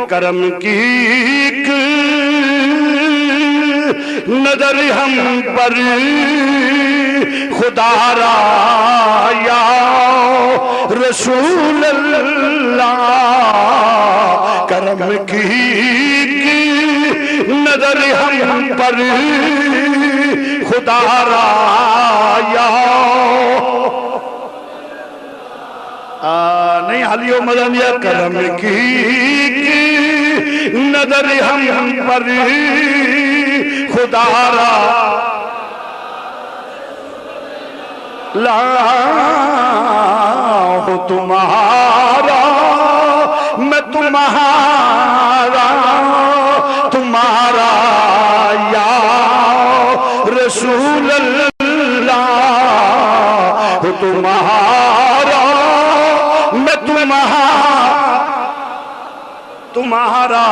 करम की नजर हम पर खुदा रा या रसूल अल्लाह, करम की नजर हम पर खुदा रा या नहीं हालियो मजा नहीं। करम की नजर हम पर खुदा रा ला हो तुम्हारा मैं तुम्हारा, तुम्हारा या रसूल अल्लाह हो तुम्हारा मैं तुम्हारा।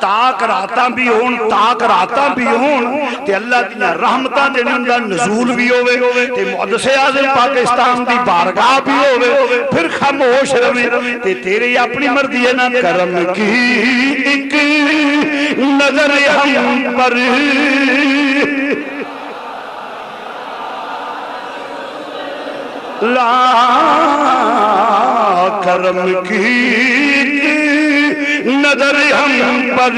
ताक रातां भी होण, ताक रातां भी होण ते अल्लाह दी रहमतां दे दा नज़ूल भी होवे ते मुक़द्दसे आज़म पाकिस्तान दी बारगाह भी होवे, फिर खामोश रवे ते तेरी अपनी मर्जी है ना। करम की एक नजर हम पर ला, करम की नजर हम पर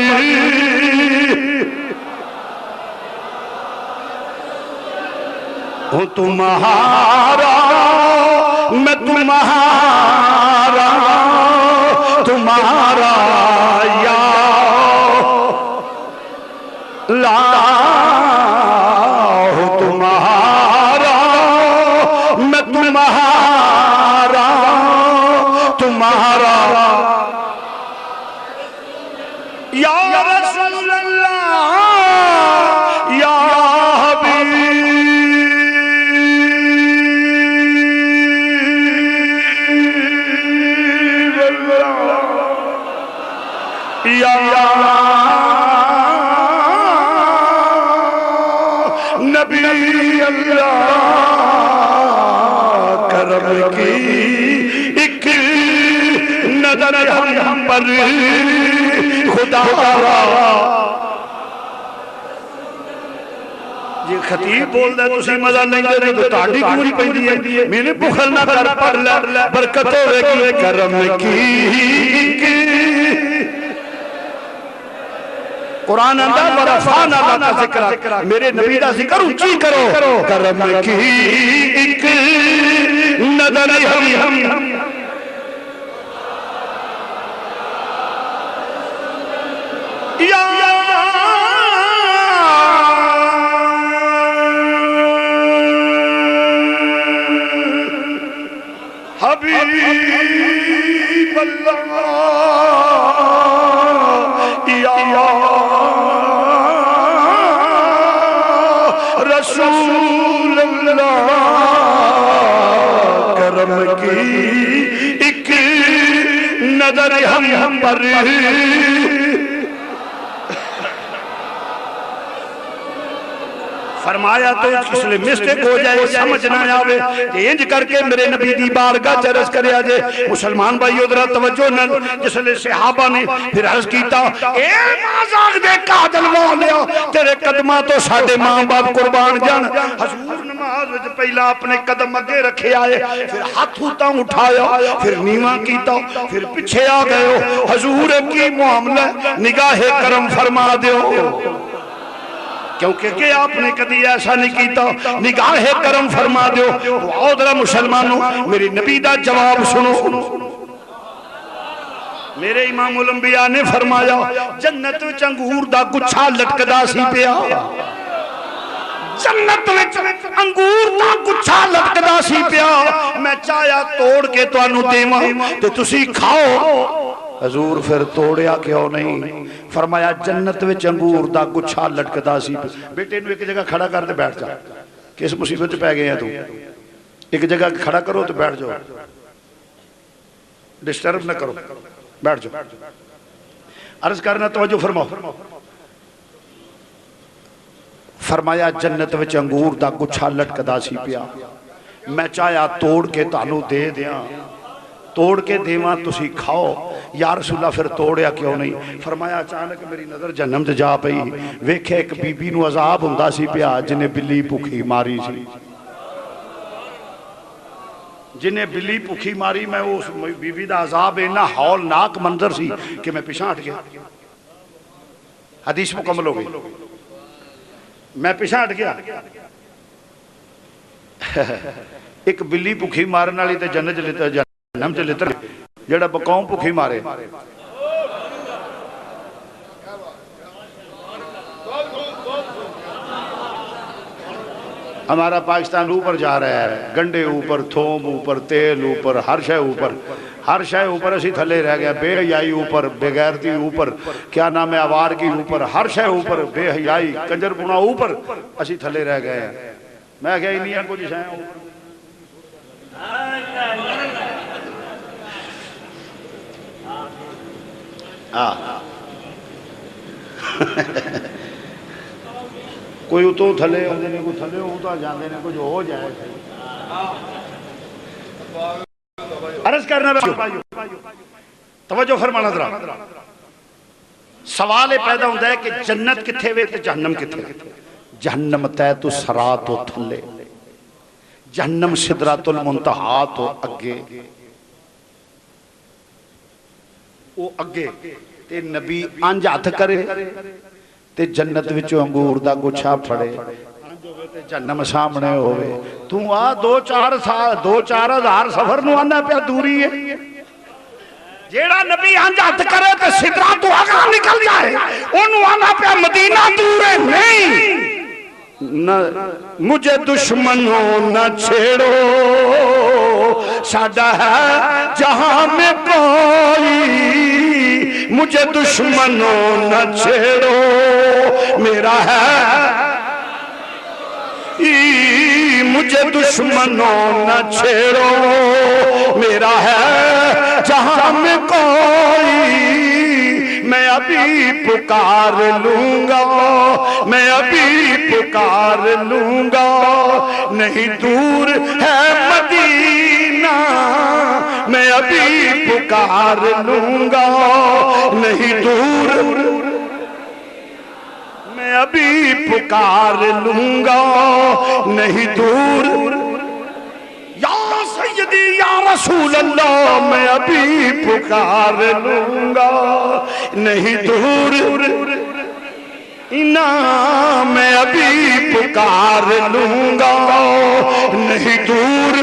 हूँ तुम्हारा मैं तुम्हारा, तुम्हारा या ला हो तुम्हारा मैं तुम्हारा, तुम्हारा या रसूल अल्लाह या हबीब अल्लाह या नबी अल्लाह। करम की एक नजर हम पर खुदा जी खतीब बोलदा तुसी मजा नहीं दे तो ताड़ी पूरी पैंदी है। मैंने बुखल ना कर पढ़ ले बरकत होवेगी। करम की कुरान अंदर बरफाना का जिक्र, मेरे नबी का जिक्र ऊंची करो। करम की एक नजर हम या हबीब अल्लाह या रसूल अल्लाह। करम की एक नजर हम पर फरमाया तो इसलिए मिस्टेक हो जाए समझ ना आवे इंज करके मेरे नबी दी बारगाह च अर्ज करया जे। मुसलमान भाई उधर तवज्जो न, जिसले सहाबा ने फिर अर्ज कीता ए माज़ाक दे कादल वालिया तेरे कदमां तो साडे मां बाप कुर्बान जान। हजूर नमाज विच पहला अपने कदम अगे रखे आए, फिर हाथ उतां उठाया, फिर नीवा कीता, फिर पीछे आ गए। हजूर की मामला निगाहे करम फरमा दियो, क्योंकि के आपने कभी ऐसा नहीं किया। निगाहे करम फरमा दो। आओ जरा मुसलमानों मेरी नबी दा जवाब सुनो। मेरे इमाम उल अंबिया ने फरमाया जन्नत विच अंगूर दा गुच्छा लटकदा सी पिया, जन्नत विच अंगूर दा गुच्छा लटकदा सी पिया। मैं चाया तोड़ के तुहानू देवां ते तुसी खाओ। हजूर फिर तोड़िया क्यों नहीं? फरमाया जन्नत विच अंगूर दा गुच्छा लटकदा सी। बेटे नूं एक जगह खड़ा कर ते बैठ जा, किस मुसीबत च पै गए तू? एक जगह खड़ा करो तो बैठ जाओ, डिस्टर्ब न करो, बैठ जाओ। अर्ज करना तवज्जो फरमाओ। फरमाया जन्नत विच अंगूर दा गुच्छा लटकदा सी पिया, मैं चाया तोड़ के तुहानू दे दियां तोड़ के देवा तुसी खाओ। या रसूला फिर तोड़िया क्यों नहीं? फरमाया अचानक मेरी नज़र जहन्नम च जा पई। वेख्या एक बीबी नूं अजाब हुंदा सी पिया जिन्हें बिल्ली भुखी मारी सी। जिन्हें बिल्ली भुखी मारी, मैं उस बीबी का अजाब इन्ना हौलनाक मंजर सी कि मैं पिछा हट गया। हदीस मुकम्मल हो गई, मैं पिछा हट गया। एक बिल्ली भुखी मारन वाली तो जन्नत च जहन्नम च लितर, जेड़ा बकौम भुखी मारे। हमारा पाकिस्तान ऊपर जा रहा है, गंडे ऊपर, थोम ऊपर, तेल ऊपर, हर शय ऊपर, हर शय ऊपर। असी थले रह गया, बेहयाई ऊपर, बेगैरती ऊपर, क्या नाम है, आवारगी ऊपर, हर शय ऊपर, बेहयाई कंजरपुना ऊपर, असी थले रह गए हैं। मैं क्या इनिया कुछ शय कोई उतो थले आते ने, कोई थले उतो जाते ने, कुछ हो जाए। अर्ज करना तवज्जो फरमाना जरा। सवाल ये पैदा होता है कि जन्नत किथे वे ते जहन्नम किथे? जहन्नम तय तो सरा तो थले, जहन्नम सिदरातुल मुंतहा तो अगे। वो अगे ते नबी अंज हथ करे ते जन्नत विचों अंगूर दा गुच्छा फड़े, जहन्नम सामने होवे। तू आ 2-4 साल 2-4 हज़ार सफर नूं आना पिया दूरी है। जेड़ा नबी अंज हथ करे ते सिदरा तो अगा निकल जाए, ओनू आना पिया मदीना दूर है। नहीं न मुझे दुश्मनों न छेड़ो, साडा है जहां में कोई, मुझे दुश्मनों न छेड़ो, मेरा है मुझे दुश्मनों न छेड़ो, मेरा है जहां में कोई, मैं अभी पुकार लूंगा, मैं अभी पुकार लूंगा, नहीं दूर है मदीना, मैं अभी पुकार लूंगा, नहीं दूर, मैं अभी पुकार लूंगा, नहीं दूर। या सैयदी या रसूल अल्लाह, मैं अभी पुकार लूंगा, नहीं दूर इना, मैं अभी पुकार लूंगा, नहीं दूर।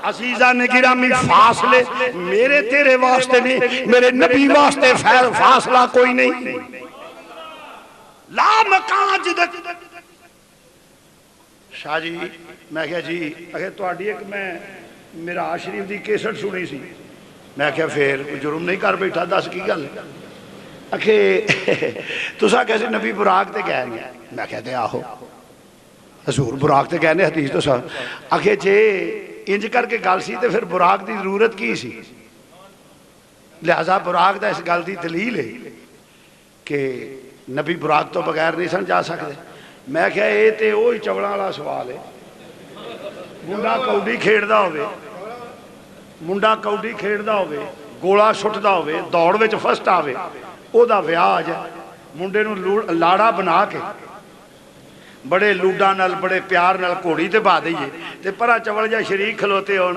अजीजा ने गिरामी फासले मेरे तेरे वास्ते नहीं, मेरे नबी वास्ते फासला कोई नहीं। ला मकान जिदत शाह जी, मैं क्या जी अखे तुहाडी एक मैं मिराज शरीफ की केसट सुनी सी। मैं क्या फिर जुर्म नहीं कर बैठा, दस की गल? अखे तुसा कैसे नबी बुराक ते गए ने? मैं कहते आहो हजूर बुराक ते गए ने, हदीस तो सा। अखे जे इंज करके गल सी तो फिर बुराक की जरूरत की सी? लिहाजा बुराक का इस गल की दलील है कि नबी बुराक तो बगैर नहीं सन जा सकते। मैं क्या ये तो वही चवलों वाला सवाल है। मुंडा कौडी खेडदा होवे, मुंडा कौडी खेडदा होवे, गोला सुटदा होवे, दौड़ विच फस्ट आवे, ओदा विआह आ जाए, मुंडे नूं लाड़ा बना के बड़े लूडा नाल बड़े प्यार नाल घोड़ी ते पा दईए ते परा चवल जा शरीक खलोते होण,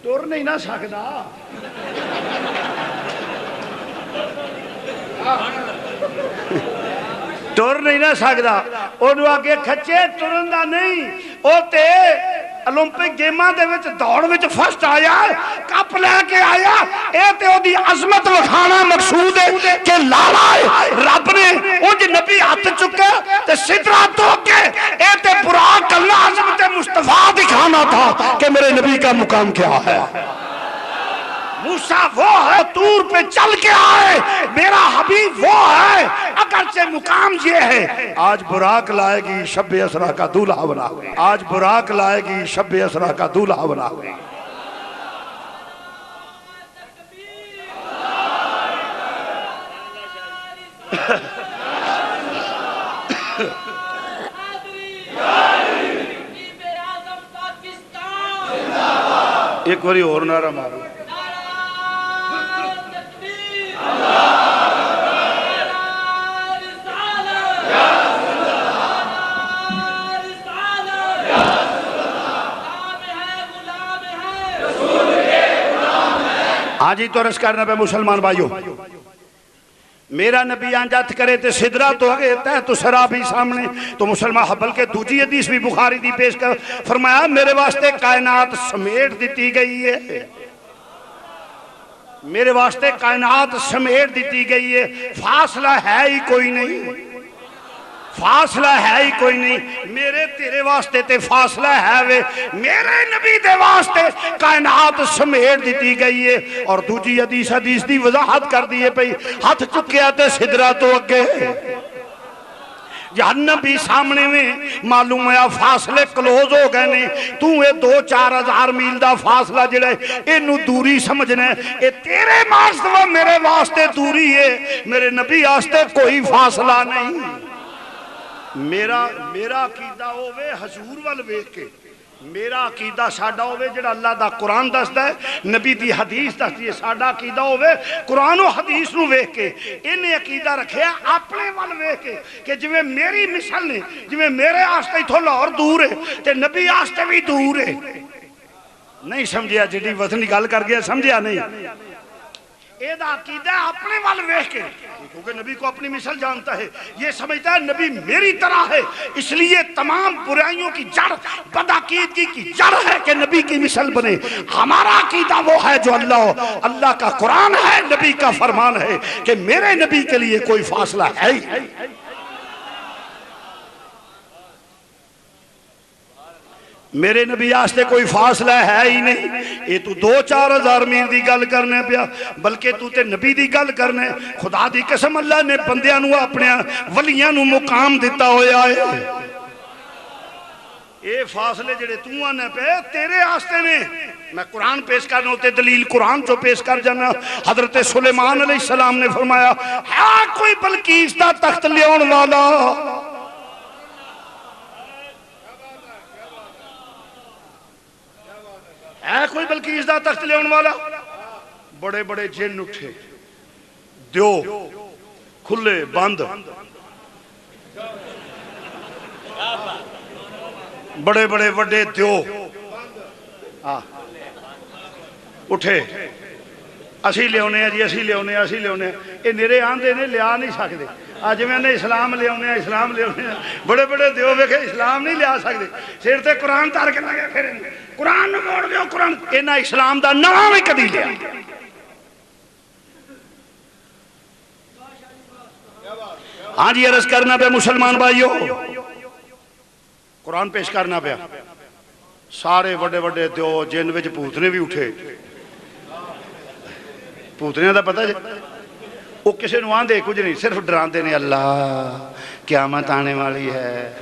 तुर नहीं ना सकदा। तुर नहीं ना सकदा, ओनू आगे खच्चे तुरन दा नहीं, ओ ते ओलंपिक गेमां दे विच दौड़ विच फस्ट आया, कप लैके आया, ए ते ओदी अजमत विखाना मकसूद है कि लाला रब ने उंज नबी हाथ चुके ते सिदरा तो के ए ते बुराक अल्लाह अजमत मुस्तफा दिखाना था कि मेरे नबी का मुकाम क्या है। मूसा वो है तूर पे चल के आए, मेरा हबीब वो है, अगरचे मुकाम ये है। आज बुराक लाएगी शब असरा का दूल्हा बना हुए, आज बुराक लाएगी शब असरा का दूल्हा बना हुए। एक बारी और नारा मारो। हाँ जी, तो रस करना पे मुसलमान भाइयों, मेरा नबी अंजत करे तो सिदरा तो अगे तय तो शराबी सामने। तो मुसलमान हबल के दूजी हदीस भी बुखारी दी पेश कर फरमाया मेरे वास्ते कायनात समेट दी गई है, मेरे वास्ते कायनात समेट दी गई है। फासला है ही कोई नहीं, फासला है ही कोई नहीं। मेरे तेरे वास्ते ते फासला है वे, मेरे नबी दे वास्ते कायनात समेट दी गई है। और दूजी हदीस हदीस दी वजाहत कर दी है पई हाथ चुकया ते सिदरा तो अगे जहन्नम भी सामने में। मालूम है फासले क्लोज हो गए ने। तू ये 2-4 हज़ार मील का फासला जिहड़ा इनू दूरी समझना है, तेरे वास्ते मेरे वास्ते दूरी है, मेरे नबी वास्ते कोई फासला नहीं। मेरा अकीदा होवे हजूर वाल वेख के, मेरा अकीदा साडा होवे जिहड़ा अल्लाह दा कुरान दसदा है, नबी दी हदीस दसदी है। साडा अकीदा होवे कुरान और हदीस नू वेख के। इन्हें अकीदा रखिया अपने वाल वेख के कि जिवें मेरी मिसल ने, जिवें मेरे आस्ते इथों लाहौर दूर है ते नबी आस्ते भी दूर है। नहीं समझिया, जिहड़ी वतनी गल कर गया समझिया नहीं। एदा अकीदा अपने वाल वेख के, क्योंकि नबी को अपनी मिसल जानता है, ये समझता है नबी मेरी तरह है, इसलिए तमाम बुराइयों की जड़ बदअकीदगी की जड़ है कि नबी की मिसल बने। हमारा अकीदा वो है जो अल्लाह का कुरान है, नबी का फरमान है कि मेरे नबी के लिए कोई फासला है ही। मेरे नबी आस्ते कोई फासला है ही नहीं। ये तू 2-4 हज़ार मील की गल करने पिया, बल्कि तू ते नबी की गल करने। खुदा दी कसम अल्लाह ने बंदियां नू अपने वलियां नू मुकाम दिता होया है। ये फासले जेड़े तू आने पे तेरे आस्ते ने। मैं कुरान पेश करना होते दलील कुरान चो पेश कर जाना। हजरत सुलेमान अलैहिस्सलाम ने फरमाया है कोई बल्कीस दा तख्त लियाउण वाला, है कोई बल्कीस दा तख्त लियाउण वाला। बड़े बड़े जिन उठे, दो खुले बंद, बड़े बड़े वड्डे दो उठे, असी लियाने जी, असी लियाने, असी लियाने। ये निरे आंदे ने लिया नहीं सकते। अज मैंने इस्लाम लिया, इस्लाम लिया। बड़े बड़े दो वेखे इस्लाम नहीं लिया सकते, सिर ते कुरान तार के लगे फिर कुरान मोड़ दो। कुरान इन्हें इस्लाम का नाम ही कभी लिया। हाँ जी, अर्ज करना पे मुसलमान भाइयों, कुरान पेश करना पे। सारे बड़े बड़े दो जिन विच भूतने भी उठे। भूतनिया का पता जी, वो किसी को आंदे कुछ नहीं, सिर्फ डराते ने अल्लाह क़यामत आने वाली है।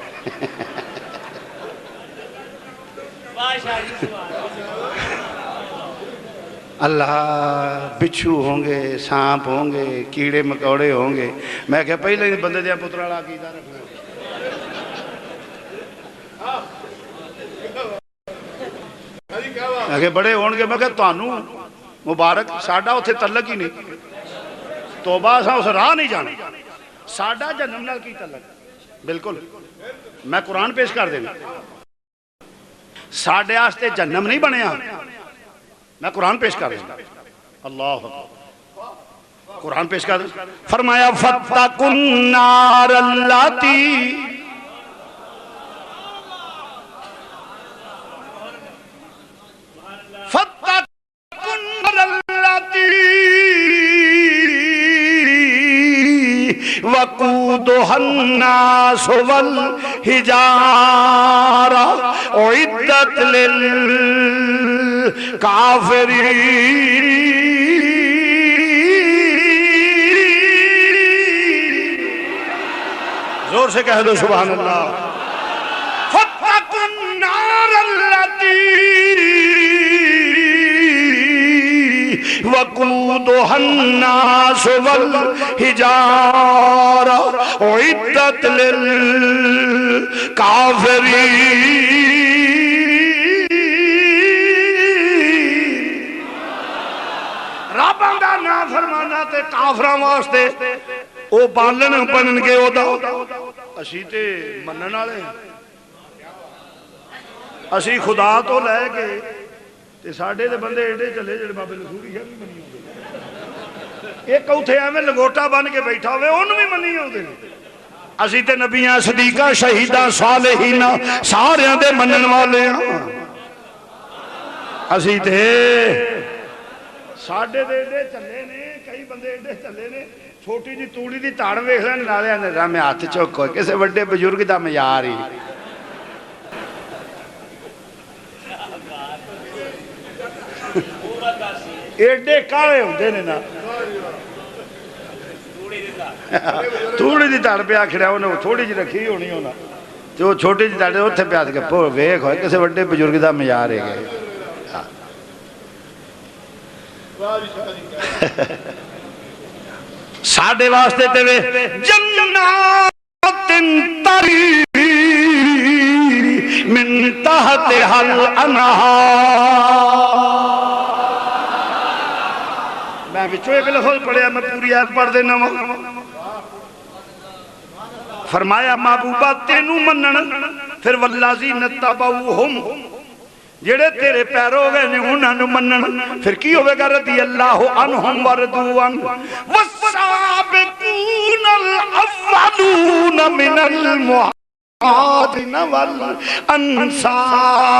अल्लाह बिच्छू होंगे, सांप होंगे, कीड़े मकौड़े होंगे। मैं क्या पहले बंदे दिया पुत्रा वाला अकीदा रखना। मैं बड़े होंगे, मैं क्या तुहानू मुबारक, साडा उत्थे तलक ही नहीं। तौबा असां उस राह नहीं जाना, साडा जन्म नाल की तलक। बिल्कुल मैं कुरान पेश कर देना। साडे आस्ते जन्नम नहीं बनया, मैं कुरान पेश कर देना। अल्लाह कुरान पेश कर दे। फरमाया फत्तकुन नार अल्लाती फत्तकुन नार अल्लाती वक़ूदुहन नास वल हिजारा उइद्दत लिल काफिरीन। जोर से कह दो सुभान अल्लाह। फत्तकुन नार अल्लती वक़ूदुहन नास वल हिजारा उइद्दत लिल काफिरीन। ना फरमाना ते काफरां वास्ते ओ बालन बनणगे ओदा असी ते मनण वाले असी खुदा तो लैके ते साडे दे बंदे एडे चले जेड़े बाबे लसूरी है भी मनी होंदे एक उथे एवें लंगोटा बन के बैठा होवे ओनू भी मनी होंदे असी ते नबियां सदीकां शहीदां सालेहीनां सारियां दे मनण वाले हां असी ते साडे दे एडे चले ने कई बंदे एडे चले ने छोटी जी तूड़ी दी ताड़ वेख लैन नाले आंदे मैं हाथ चुक किसी वड्डे बजुर्ग दा मयार ही एडे काले होंदे ने ना तूड़ी दी ताड़ पे आखिया उन्हें थोड़ी जी रखी होनी होना तो वो छोटी जी ताड़ उत्थे प्याद के वेख हो किसी वड्डे बजुर्ग दा मयार है साडे वास्ते ते वे जन्नातिन तरी मिन तहतिहल अनहार मैं विचों एक लफ्ज़ पढ़िया मैं पूरी आयत पढ़ देना वा फरमाया महबूबा तेनू मनन फिर वल्लाजी नत्तबऊहुम जेड़े तेरे पैरो गए ने उन्होंने मनन फिर की होगा रदी अल्लाह अन्हुम वरदुअन वस्साबिकूनल अव्वलून मिनल मुहाजिरीन वल अंसार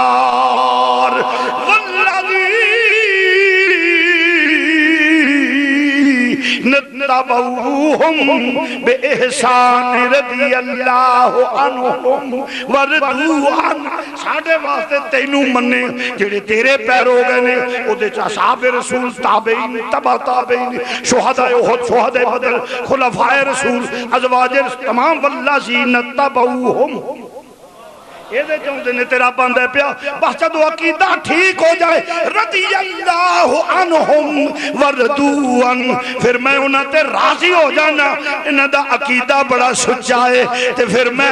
नत्तबऊहुम बिइहसान रदी अल्लाह अन्हुम वरदुअन साडे वास्ते तैनू मन्ने जेड़े तेरे पैरो गए ने ओदे च असहाब रसूल ताबईन तबा ताबईन शुहदाए उहद शुहदाए बदर खुलफाए रसूल अज़वाज तमाम वल्लाजी नत्तबऊहुम ਇਹਦੇ ਚਾਹੁੰਦੇ ਨੇ तेरा ਬੰਦਾ ਪਿਆ बस ਜਦੋਂ अकीदा ठीक हो जाए रदी अल्लाह अन्हुम वरदुअन फिर मैं उन्हां ते राजी हो जाना इन्हां दा अकीदा बड़ा सच्चा है ते फिर मैं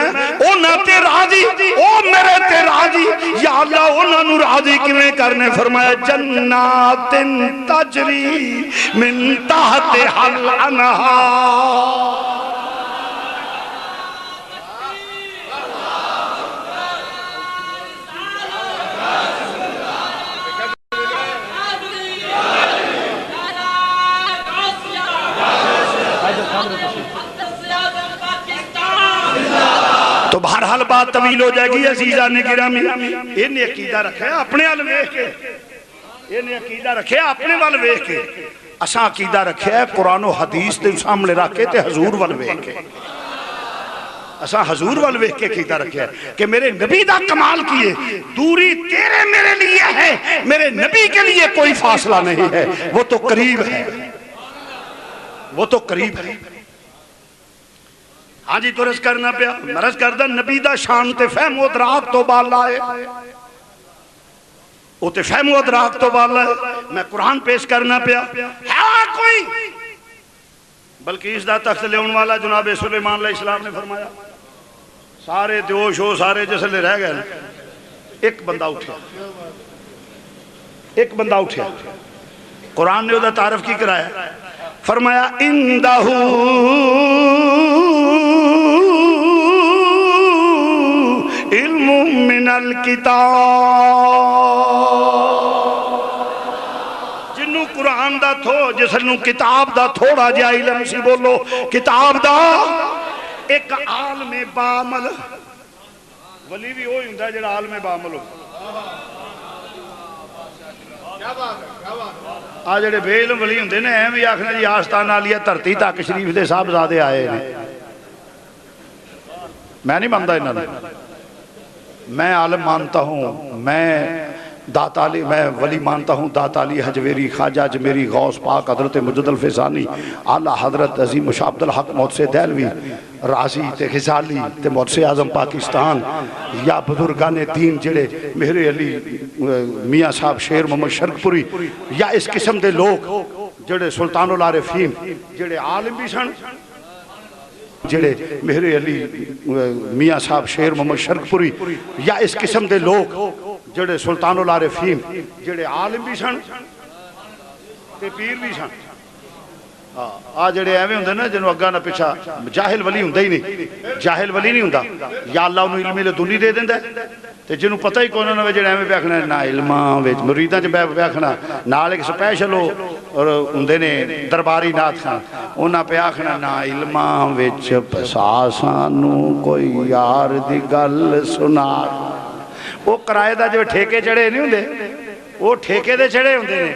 उन्हां ते राजी ओ मेरे ते राजी या अल्लाह उन्हां नु राजी किवें करने फरमाया जन्नातिन तजरी मिन तहतिहल अनहार तो बहरहाल बात तवील हो जाएगी अजीजा ने गिरामी इन्हें अकीदा रखे अपने वाल वेख के इन्हें अकीदा रखे अपने वाल वेख के असा अकीदा रखे कुरान और हदीस के सामने रख के ते हजूर वाल वेख के असा हजूर वाल वेख के अकीदा रखे कि मेरे नबी दा कमाल किए दूरी तेरे मेरे लिए है मेरे नबी के लिए कोई फासला नहीं है वो तो करीब है वो तो करीब है हाँ जी तुरस करना पिया मरज करदा नबी दा शान ते फहम अदराक तो बाला है वो ते फहम अदराक तो बाला है मैं कुरान पेश करना पिया है कोई बल्कि इसदा तख्त लेने वाला जनाब सुलेमान अलैहिस्सलाम ने फरमाया सारे दोष हो सारे जिसले रह गए एक बंदा उठा कुरान ने उदा तारफ की कराया फरमाया इंदहू इल्मु मिनल किताब जिन्नू कुरान दा थो जिसनू किताब दा थोड़ा जिहा इल्म सी बोलो किताब दा एक आलमे बामल वली भी वही हुंदा जिहड़ा आलमे बामल हो आ जेडे बेइल्म वली हुंदे ने एवें आखना जी आस्ताना आलिया धरती तक शरीफ दे साहबजादे आए ने मैं नहीं मानता इन्हां नूं मैं आलम मानता हूँ मैं दाताली मैं वली मानता हूँ दाताली हजवेरी ख्वाजा अजमेरी गौस पाक हजरत मुजद्दल फैसानी आला हजरत अजीम शाह अब्दुल हक मोहसे दहलवी राजी ते खिसाली ते मोहसे आजम पाकिस्तान या बुजुर्गाने दीन जेड़े मेरे अली मियाँ साहब शेर मोहम्मद शरकपुरी या इस किस्म के लोग जेड़े सुल्तानुल आरिफीन जेड़े आलिम भी सन जेड़े मेरे अली मियाँ साहब शेर मोहम्मद शरकपुरी या इस किस्म के लोग जेड़े सुल्तानुल आरिफीन जेड़े आलिम भी सन ते पीर भी सन आ जेड़े एवें हुंदे ना जिन्हों अग्गा ना पिछा जाहिल वली हुंदा ही नहीं, जाहिल वली नहीं हुंदा। या अल्लाह उन्होंने इल्म लदुनी दे दिंदा ते जिन्हों पता ही कोई ना होवे जेड़े एवें आखना ना इल्मां विच मुरीदां च बैठ आखना नाल एक स्पैशल और हुंदे ने दरबारी नाथ खान उन्हां पे आखना ना इल्मां विच फसा सानू कोई यार दी गल सुना। वो किराए दा जो ठेके चढ़े नहीं हुंदे वो ठेके दे चढ़े हुंदे ने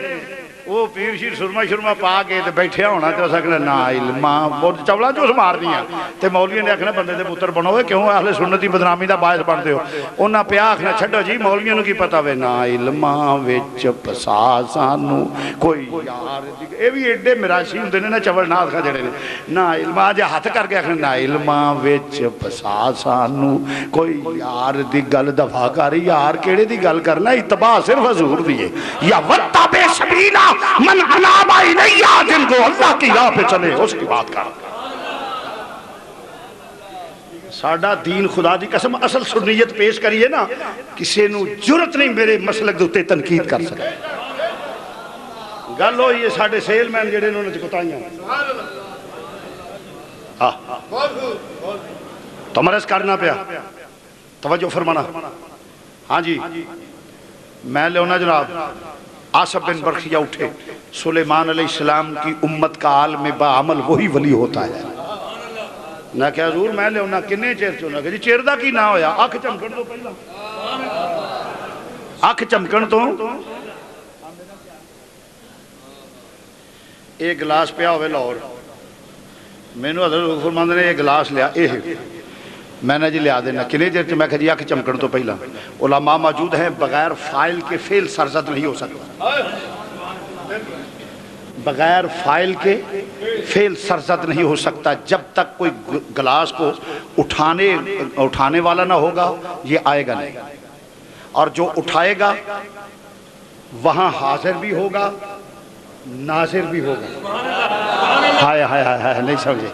वो पीर शीर सुरमा शुरमा पा के ते बैठिया होना तो सकना ना इल्मा बहुत चवला चूस मारनिया ते मौलवियों ने आखना बंदे दे पुत्र बनो क्यों अहले सुन्नत दी बदनामी दा बायस बनदे हो। उन्हां पिया आखना छड्डो जी मौलवियों नूं की पता वे ना इल्मा विच फसा सानू कोई यार ये भी एडे मिराशी हुंदे ने ना चवल नाथ खा जड़े ने ना इल्मा जे हथ करके आखना ना इल्मा विच फसा सानू कोई यार दी गल दफा कर यार केड़े दी गल करना इत्तबा सिर्फ हजूर दी है या वत्ता बेसबीला मन अनाबा इलैया जिनको अल्लाह की राह पे चले उसकी बात कर। साडा दीन खुदा दी कसम असल सुन्नियत पेश करिए ना किसी नू जुरत नहीं मेरे मसलक दे उत्ते तनकीद कर सके। गल होई है साडे सेलमैन जेड़े उन्होंने कुताइयां तमरस करना पिया तवज्जो फरमाना। हाँ जी मैं लिया जनाब आसफ बिन बरखिया उठे सुलेमान अलैहिस्सलाम की उम्मत का आलम बाअमल वही वली होता है। ना क्या हजूर मैं लिया किन्ने चेर चुना जी चेर का की ना होया अख चमकण तो पहला अख चमकण तो एक गिलास पिया होवे लाहौर मैनू हज़रत फरमांदे ने एक गिलास लिया मैंने जी लिया देना किन्ने चेर च मैं जी अख चमकण तो पहला उलमा मौजूद है बगैर फाइल के फेल सरजद नहीं हो सकता। बगैर फाइल के फेल सरजद नहीं हो सकता जब तक कोई गिलास को उठाने वाला ना होगा ये आएगा नहीं और जो उठाएगा वहां हाजिर भी होगा नाजिर भी होगा। हाय हाय हाय हाय नहीं समझे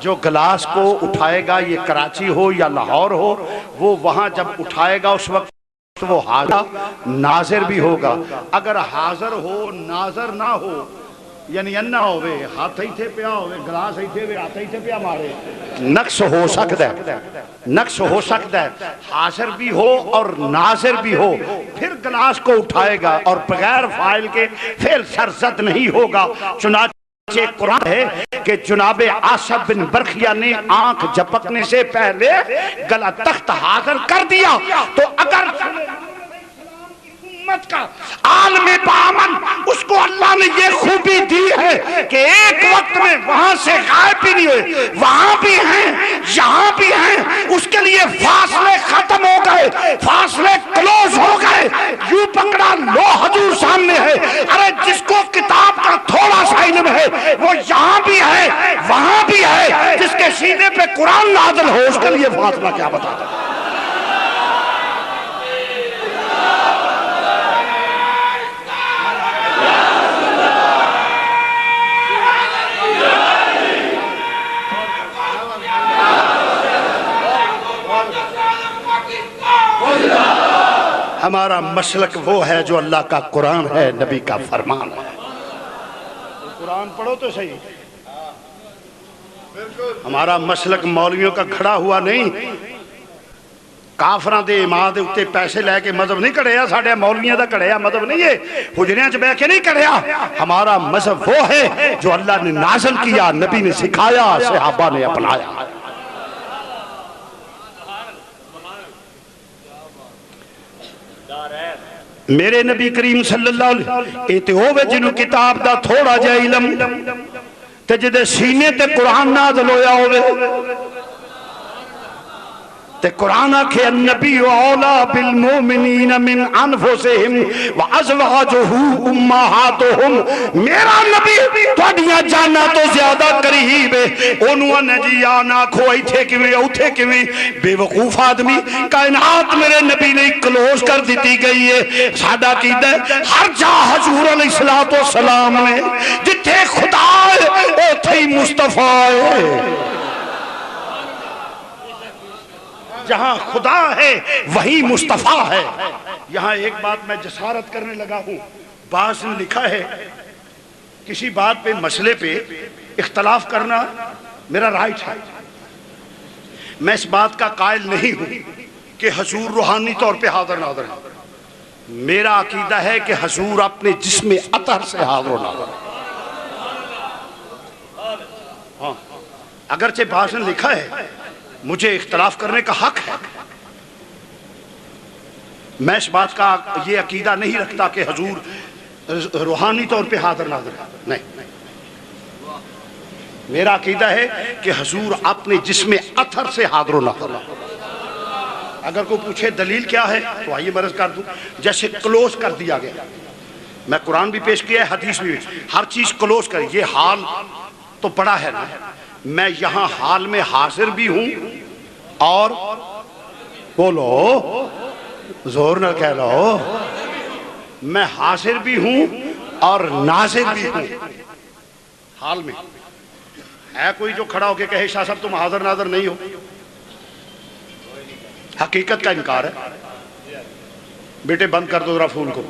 जो गिलास को उठाएगा ये कराची हो या लाहौर हो वो वहां जब उठाएगा उस वक्त वो हाजिर नाजिर भी होगा। अगर हाजिर हो नाजिर ना हो यानी अन्ना होवे हाथ इथे पिया होवे गिलास इथे वे हाथ इथे पिया मारे नक्श हो सकता है नक्श हो सकता है हाजिर भी हो और नाजिर भी हो फिर गिलास को उठाएगा और बगैर फाइल के फेल सरजद नहीं होगा। चुनाच कुरान है कि जुनाबे आसफ बिन बरखिया ने आंख झपकने से पहले गला तख्त हाजिर कर दिया। तो अगर उम्मत का आलमे बामन उसको अल्लाह ने ये खूबी दी है कि एक वक्त में वहां से गायब भी नहीं हुए वहां भी हैं यहां भी हैं उसके लिए फासले खत्म हो गए फासले क्लोज हो गए यूं पकड़ा लो हजूर सामने है। अरे जिसको किताब का थोड़ा सा इल्म है वो यहां भी है वहां भी है जिसके सीने पे कुरान नाज़िल हो उसके लिए फासला क्या बताता है। हमारा मसलक वो है जो अल्लाह का कुरान है नबी का फरमान है। कुरान पढ़ो तो सही। हमारा मसलक मौलवियों का खड़ा हुआ नहीं काफरां दे इमाम दे उत्ते पैसे लैके मजहब नहीं कढ़िया साढ़े मौलवियों का कढ़िया मजहब नहीं है हुजरियां च बह के नहीं कढ़िया। हमारा मजहब वो है जो अल्लाह ने नाज़िल किया नबी ने सिखाया सहाबा ने अपनाया। मेरे नबी करीम सल्लल्लाहु अलैहि वसल्लम जिन्हों किताब दा थोड़ा जिहा इल्म ते जिहदे सीने ते कुरान नाज़िल होया होवे ते कुरान आखे अन्नबी औला बिल मोमिनीन मिन अनफुसिहिम व अज़वाजुहु उम्महातुहुम मेरा नबी तुहाडियां जानां तो ज्यादा करीब है। ओनू ने जी या ना खो इथे किवें उथे किवें बेवकूफ आदमी कायनात मेरे नबी ने क्लोज कर दी गई है। साडा कीदा हर जा हजूर अलैहिस्सलातु वस्सलाम ने जिथे खुदा है उथे ही मुस्तफा है। जहां खुदा है वही मुस्तफा है। यहां एक बात मैं जसारत करने लगा हूं बास ने लिखा है किसी बात पे, मसले पे इख्तलाफ करना मेरा राइट है। मैं इस बात का कायल नहीं हूं कि हुजूर रूहानी तौर पे हाजिर नाज़िर है। मेरा अकीदा है कि हुजूर अपने जिस्म अतर से हाजिर नाज़िर है। हाँ, अगरचे भाषण लिखा है, मुझे इख्तलाफ करने का हक है। मैं इस बात का ये अकीदा नहीं रखता कि हुजूर रूहानी तौर पे हाजिर नाज़िर है, नहीं। मेरा अकीदा है कि हुजूर अपने जिस्म अतर से हाजिर नाज़िर है। अगर कोई पूछे दलील क्या है तो आइए मर्ज कर दूं। जैसे क्लोज कर दिया गया, मैं कुरान भी पेश किया है, हदीस भी, हर चीज क्लोज कर। ये हाल तो बड़ा है ना, मैं यहां हाल में हाजिर भी हूं और बोलो जोर न कह लो, मैं हाजिर भी हूं और नाजिर भी हूं हाल में। है कोई जो खड़ा होके कहे शाह साहब तुम हाजिर नाजिर नहीं हो? हकीकत का इनकार है। बेटे बंद कर दो जरा फोन को।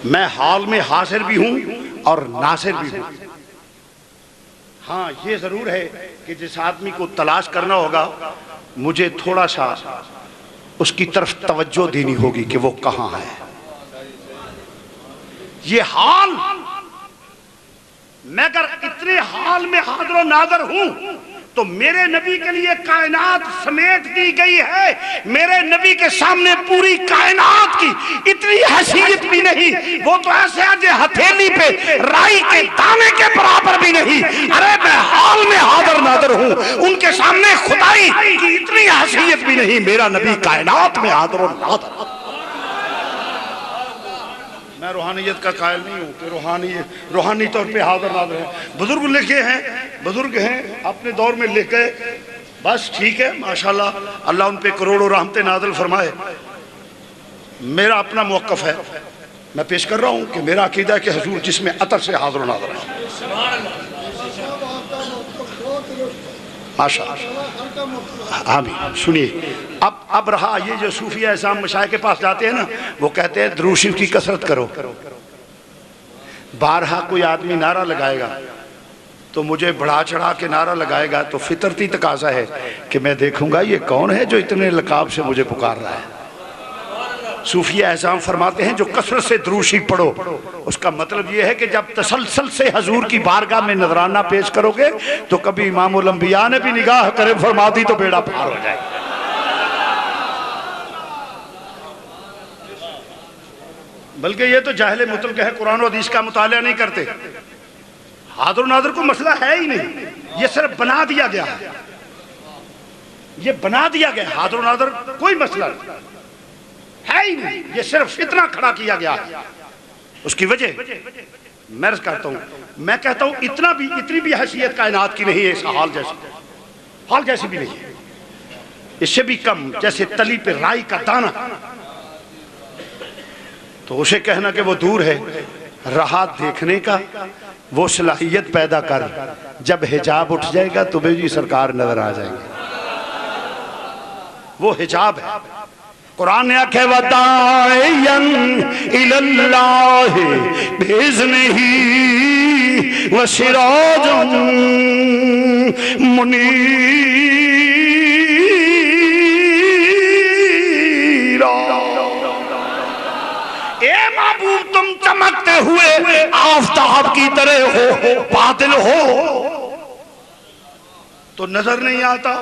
मैं हाल में हाजिर भी हूं और नासिर भी हूं। हाँ, ये जरूर है कि जिस आदमी को तलाश करना होगा, मुझे थोड़ा सा उसकी तरफ तवज्जो देनी होगी कि वो कहां है। ये हाल, मैं अगर इतने हाल में हाजिर नाज़िर हूं तो मेरे नबी के लिए कायनात समेट दी गई है। मेरे नबी के सामने पूरी कायनात की इतनी हैसियत भी नहीं, वो तो ऐसे है जो हथेली पे राई के दाने के बराबर भी नहीं। अरे मैं हाल में हाजिर नाज़िर हूं, उनके सामने खुदाई की इतनी हैसियत भी नहीं। मेरा नबी कायनात में हाजिर नाज़िर। मैं रूहानियत का कायल नहीं हूँ कि रूहानी तौर पे हाजिर नाज़िर है। बुजुर्ग लिखे हैं, बुजुर्ग हैं अपने दौर में लिख गए, बस ठीक है, माशाल्लाह, अल्लाह उन पे करोड़ों रहमतें नाज़िल फरमाए। मेरा अपना मौक़िफ़ है, मैं पेश कर रहा हूँ कि मेरा अकीदा है कि हुजूर जिसमें अतर से हाजिर नाज़िर है। माशाअल्लाह, आमीन। सुनिए, अब रहा ये जो सूफिया इस्लाम मशाइख के पास जाते हैं ना, वो कहते हैं दुरूद शरीफ की कसरत करो। बारहा कोई आदमी नारा लगाएगा तो मुझे बढ़ा चढ़ा के नारा लगाएगा, तो फितरती तकाजा है कि मैं देखूंगा ये कौन है जो इतने लकाब से मुझे पुकार रहा है। सूफिया एहसाम फरमाते हैं जो कसरत से दुरूद शरीफ पढ़ो, उसका मतलब यह है कि जब तसलसल से हजूर की बारगाह में नजराना पेश करोगे तो कभी इमामुल अंबिया ने भी निगाह करे फरमाती तो बेड़ा पार हो जाए। बल्कि ये तो जाहिल मुतलक है, कुरान और हदीस का मुताला नहीं करते। हाजिर नाज़िर को मसला है ही नहीं, ये सिर्फ बना दिया गया, ये बना दिया गया। हाजिर नाज़िर कोई मसला है ही नहीं, ये सिर्फ फितना खड़ा किया गया। उसकी वजह मैं अर्ज करता हूं, मैं कहता हूं इतनी भी हैसियत कायनात की नहीं है इस हाल जैसी भी नहीं है, इससे भी कम। जैसे तली पे राई का दाना, तो उसे कहना कि वो दूर है, रहा देखने का वो सलाहियत पैदा कर, जब हिजाब उठ जाएगा तो बेजी सरकार नजर आ जाएंगे। वो हिजाब है। कुरान ने आखे वदायन इलल्लाह बिइज़्निही व सिराजुन मुनीरा। ए महबूब, तुम चमकते हुए आफताब की तरह हो, बादल हो तो नजर नहीं आता।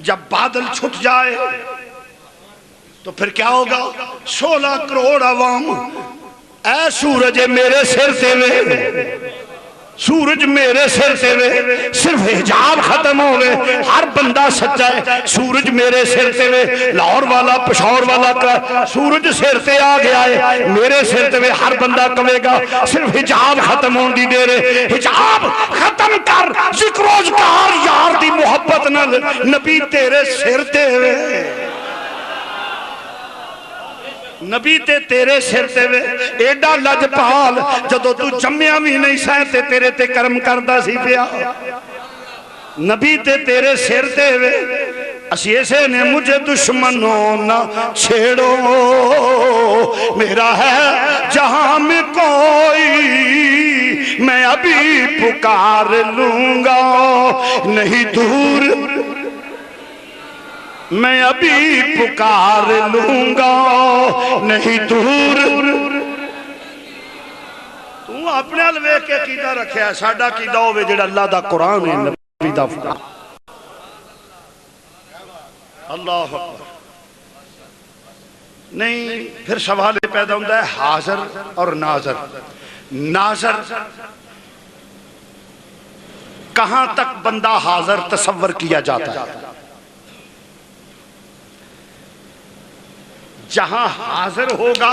जब बादल छुट जाए तो फिर क्या होगा? 16 करोड़ अवाम ऐ सूरज मेरे सिर से वे, सूरज मेरे सिर से वे, सिर्फ हिजाब खत्म हो गए, हर बंदा सच्चा है। सूरज मेरे सिर से वे, लाहौर वाला पेशावर वाला का सूरज सिर से आ गया है, मेरे सिर से वे, हर बंदा कहेगा सिर्फ हिजाब खत्म होने दी देर है। हिजाब खत्म कर, जिक्रोजगार यार दी मोहब्बत नाल नबी तेरे सिर ते वे, नबी ते तेरे सिर ते वे। एडा लजपाल जदों तू जम्मिया भी नहीं सह ते तेरे ते कर्म करदा सी पिया। नबी ते तेरे सिर ते वे, असीसे ने मुझे दुश्मनों न छेड़ो, मेरा है जहां में कोई मैं अभी पुकार लूंगा, नहीं दूर मैं अभी पुकार लूंगा, नहीं दूर। तू अपने हल वेख के कीदा रखिया, साडा कीदा होवे जेड़ा अल्लाह दा कुरान है, नबी दा फरमान। अल्लाह अकबर। नहीं फिर सवाल पैदा होता है हाजिर और नाजर। नाजर कहां तक बंदा हाजिर तसव्वुर किया जाता है? जहां हाजिर होगा,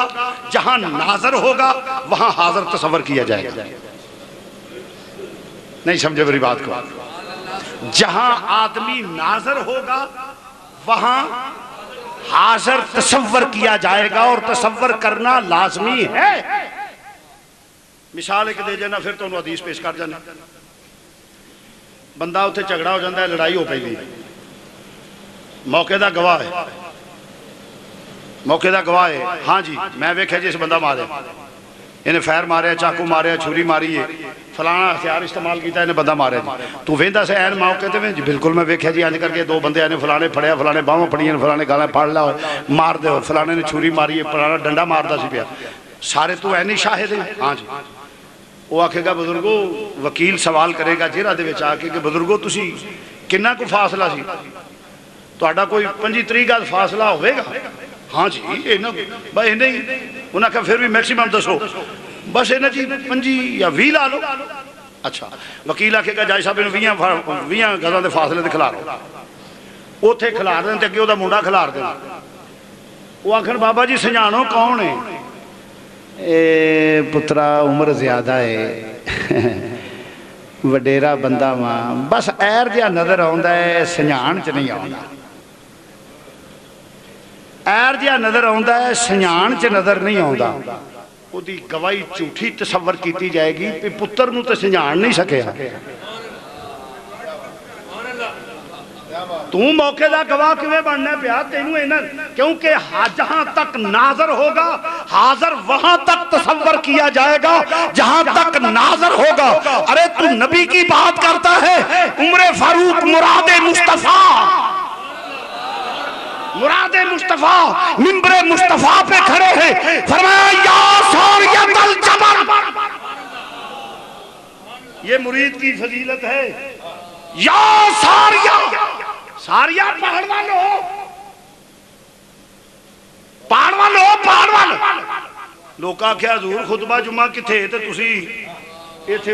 जहां नाजर होगा, वहां हाजिर तसव्वुर किया जाएगा। नहीं समझे मेरी बात को? जहां आदमी नाजर होगा वहां हाजिर तसव्वुर किया जाएगा, और तसव्वुर करना लाजमी है। मिसाल एक दे देना, फिर तुहानू हदीस पेश कर जाना। बंदा उत्थे झगड़ा हो जाता है, लड़ाई हो पैंदी, मौके का गवाह है, मौके का गवाह है। हाँ जी मैं वेख्या जिस बंदा मारे, इन्हें फैर मारे, चाकू मारे, छुरी मारी है, फलाना हथियार इस्तेमाल किया, इन्हें बंदा मारे। तू वेंदा से ऐन मौके ते जी बिल्कुल मैं वेख्या जी, अंज करके दो बंदे आने, फलाने फड़िया, फलाने बाहों फड़ियां, फलाने गाला फड़ ला, मार दो, फलाने ने छुरी मारी है, फलाना डंडा मारदा सी पिया, सारे तू ऐनी शाहिद है। हाँ जी वो आखेगा बुजुर्गो, वकील सवाल करेगा जेरा दे विच आके कि बुजुर्गो तुसी किन्ना को फासला सी, तुहाडा कोई 25-30 गज फासला होवेगा? हाँ जी इन्ना बस इन्ना ही। उन्हें आख्या फिर भी मैक्सीमम दसो, बस इन्ना जी 25 या 20 ला लो। अच्छा वकील आखेगा जज साहब इन 20 गजां दे फासले ते खिलारो, उत्थे खिलार देन ते अगे उहदा मुंडा खिलार देना। वो आखन बाबा जी सजानो कौन है? ए पुत्रा उम्र ज्यादा है, वडेरा बंदा वा, बस ऐर जिहा नजर आउंदा है, सजान च नहीं आउंदा। ऐर जिहा नजर आउंदा है, सजान च नजर नहीं आउंदा। उहदी गवाही झूठी तसव्वुर की जाएगी कि पुत्र नूं ते सजान नहीं सकिया। तू मौके का गवाह किवें बनना पिया? तेनू इन्हां, क्योंकि जहां तक नाजर होगा हाजिर वहां तक तसव्वुर किया जाएगा जहां तक नाजर होगा। अरे तू नबी की बात करता है, उम्र फारूक मुरादे मुस्तफा, मुरादे मुस्तफा मिंबरे मुस्तफा पे खड़े हैं, फरमाया या सारियतल जबल। ये मुरीद की फजीलत है। या सारिया, सारिया पहाड़वान हो, पहाड़वान हो, पहाड़वान। लोग आख्या हजूर खुतबा जुम्मा किथे ते तुसी इत्थे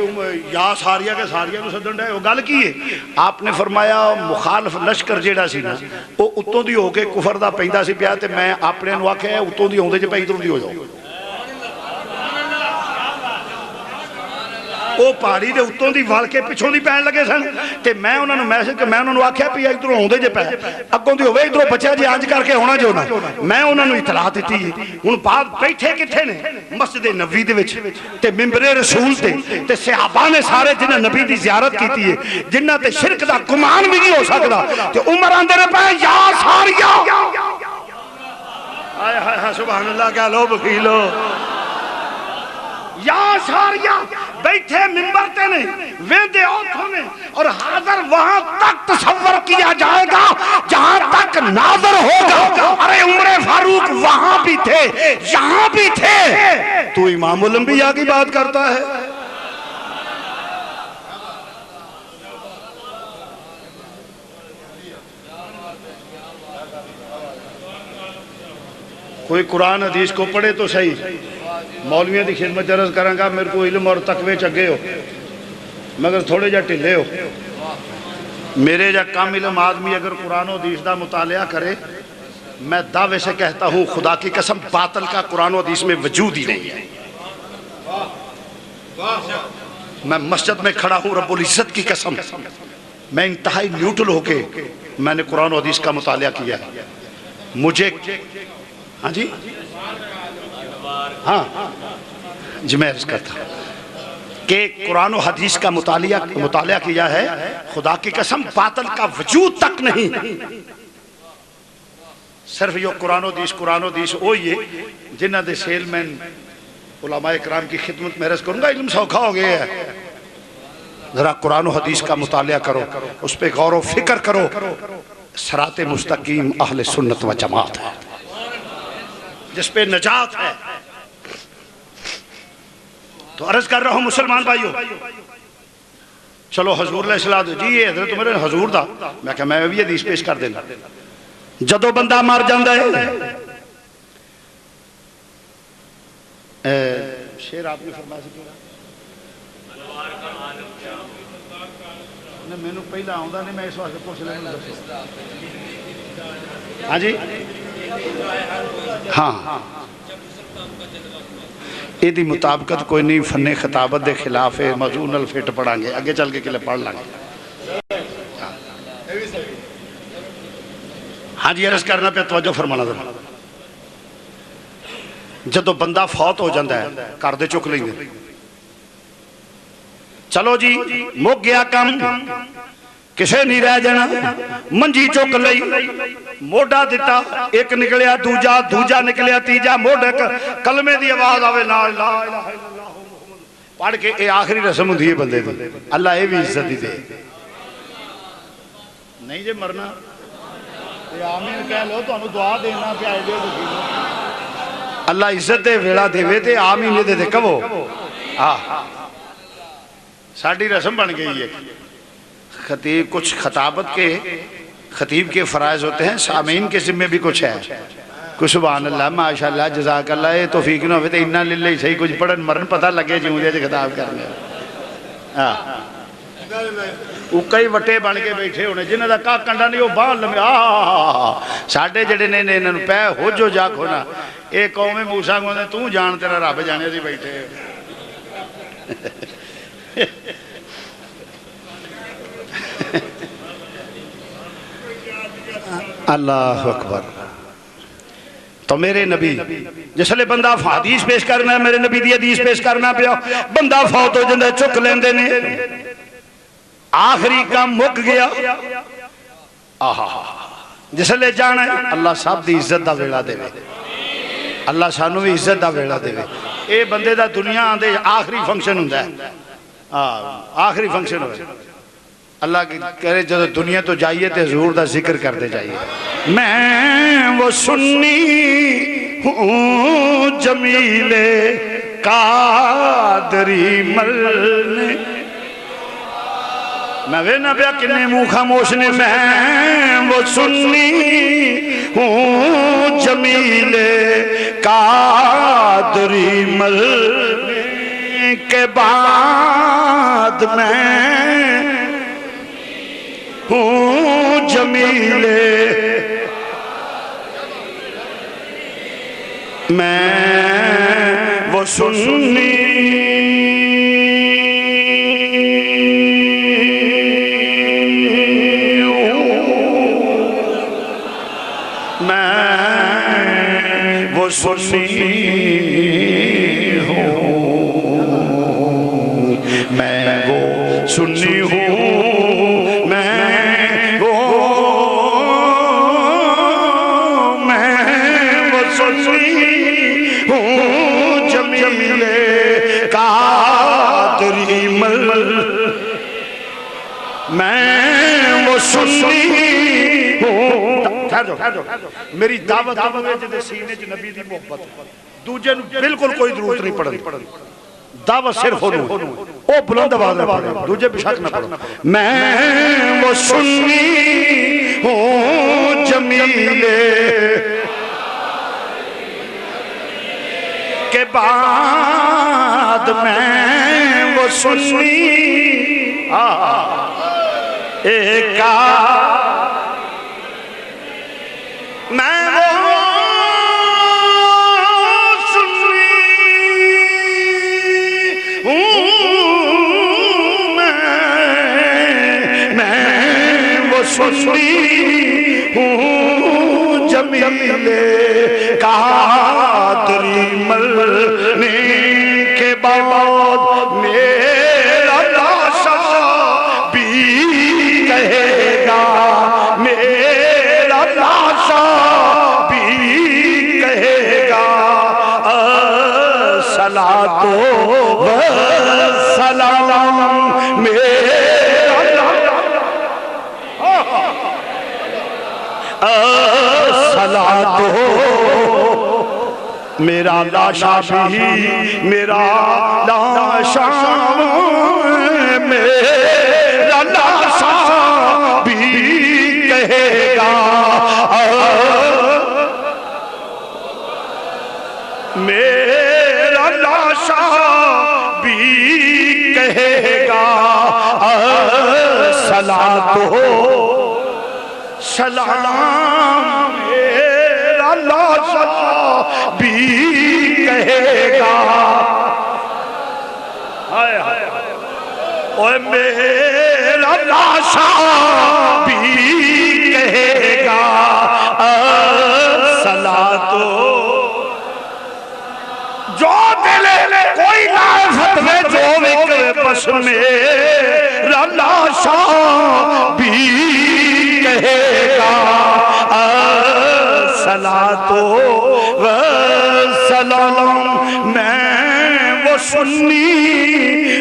या सारिया के सारिया नूं सदन डे, गल की है? आपने फरमाया मुखालफ लश्कर जेड़ा सी ना वो उत्तों दी होके कुफर दा पैंदा सी पिया, ते मैं अपने नूं आख्या उत्तों दी आउंदे जे पई इधरों दी हो जाओ। वो पहाड़ी के उत्तों की वल के पिछों की पैन लगे सन, ते मैं उन्होंने मैसेज कि मैं उन्होंने आख्या भी इधरों आउंदे जे पै, अगों दी होवे इधरों बच्चा जे अंज करके होना जो ना। मैं उन्होंने इतला दी है। हुण बात बैठे किथे ने? मस्जिद नबी दे विच ते मिंबरे रसूल ते सहाबा ने सारे जिन्हें नबी की जियारत की है, जिन्हां ते शिरक दा गुमान भी नहीं हो सकता, ते उमर आंदे ने पै या सारिया। हाय हाय हाय सुभान अल्लाह, कह लो वकीलो या सारिया। बैठे मिंबर ते ने, वेंदे औखों ने, और हाजिर वहां तक तसव्वुर किया जाएगा जहां तक नाजर होगा। अरे उमरे फारूक वहां भी थे, यहां भी थे, तू इमामुल अंबिया की बात करता है। कोई कुरान हदीस को पढ़े तो सही, मौलवियों की खिदमत अर्ज करांगा, मेरे को इल्म और तकवे चगे हो, मगर थोड़े जा ढिले हो। मेरे जा कम इल्म आदमी अगर कुरान हदीस का मुतालिया करे, मैं दावे से कहता हूँ खुदा की कसम बातिल का कुरान हदीस में वजूद ही नहीं है। मैं मस्जिद में खड़ा हूँ, रब्बुल इज्जत की कसम, मैं इंतहाई न्यूट्रल होके मैंने कुरान हदीस का मुतालिया किया है। मुझे हाँ जी हाँ जी मैं अर्ज करता हूँ कि कुरान और हदीस का मुतालिया किया है, खुदा की कसम बातिल का वजूद तक नहीं। सिर्फ यो कुरान हदीस वही है जिन्हों के सेलमैन उलमाए कराम की खिदमत में अर्ज करूंगा। इल्म सौखा हो गया है, जरा कुरान हदीस का मुतालिया करो, उस पर गौर व फिक्र करो। सराते मुस्तकीम अहले सुन्नत व जमात है, जिस पे नजात है। तो अर्ज कर रहा हूं मुसलमान भाइयों, चलो हजूर ने सलाह दो जी, ये हजरत मेरे हजूर दा, मैं क्या मैं भी हदीस पेश कर देना। जदों बंदा मर जाता है, शेर आपने फरमाया सी मैनू पहला आउंदा नहीं, मैं इस वास्ते पूछ लेना। हाँ जी, हाँ यदि मुताबकत कोई नहीं, फन्ने खिताबत के खिलाफ है, मौजू नल फिट पढ़ांगे, अगे चल के किले पढ़ लांगे। हाँ जी, अर्ज करना पे तवज्जो फरमाना जरा। जदों बंदा फौत हो जाता है, घर दे चुक लेंगे, चलो जी मुक गया काम, किसे नहीं रह जाना, मंजी चुक लई, मोढ़ा दिता, एक निकलिया, दूजा निकलिया, तीजा, मोढ़े कलमे की आवाज आवे ला इलाहा इल्लल्लाह पढ़ के, ये आखिरी रस्म होंदी है बंदे दी। अल्लाह ये भी इज्जत ही दे, नहीं जे मरना आमीन कह लो, तो दुआ देना पिया। अल्लाह इज्जत दे वेला देवे ते आमीन दे कहो। साड़ी रस्म बन गई है। खतीब कुछ खताबत के खतीब के फ़राइज़ होते हैं, सामीन के ज़िम्मे भी कुछ है। कुछ सुभान अल्लाह माशाअल्लाह जज़ाकल्लाह, ये तौफीक ना हो तो इन्ना लिल्लाह सही कुछ पढ़न मरन पता लगे जिउंदे च खिताब करने। हाँ कई वटे बन के बैठे होने जिन्हों का कंडा नहीं, वो बाहर लम्बे साढ़े जड़े ने इन्होंने पै हो जो जा खोना, ये कौमे मूसा को तू जान तेरा रब जाने से बैठे। अल्लाह अकबर। तो मेरे नबी जिसले बंदा हदीस पेश करना, मेरे नबी की हदीस पेश करना पिया, बंदा फौत हो जाता, चुक लेंदे ने, आखिरी काम मुक गया। आहा जिसले जाना अल्लाह सब की इज्जत का वेला देवे, अल्लाह सानू भी इज्जत का वेला देवे। ये बंदे का दुनिया आते आखिरी फंक्शन होंदा है। आखिरी फंक्शन हो अल्लाह करे जब दुनिया तो जाइए तो हजूर का जिक्र करते जाइए। मैं वो सुन्नी हूँ जमीले कादरी मलने, मैं वे ना पिया किन्ने मुँह खामोश ने। मैं वो सुन्नी हूँ जमीले कादरी मलने के बाद मैं हूँ जमीले, मैं वो सुन्नी मैं वो सुन्नी हूँ, मैं वो सुन्नी हूँ, मैं वो सुन्नी हूँ। मेरी दावत सीने च नबी दी मोहब्बत, दूजे बिल्कुल कोई जरूरत नहीं पड़न, दावत सिर्फ ओ बुलंद आवाज में पढ़े, दूजे बेशक ना पढ़ो। मैं वो सुन्नी हूँ जमीले के बाद मैं वो सुन्नी एका, मैं वो सुन्नी हूँ, मैं वो सुन्नी हूँ जमीले कादरी मलने के बाद मेरा लाशा भी कहेगा, मेरा लाशा सलातो व सलाम सलातो मेरा लाशा भी मेरा लाशा मेरा लाशा भी कहेगा मेरा लाशा भी कहेगा सलातो सलाम मेरा लाशा भी कहेगा हाय हाय ओए मेरा लाशा भी कहेगा सलातो जो दिले कोई ना फतवे जो विक बस मेरा लाशा भी कहेगा सलातो व सलाम मैं वो सुन्नी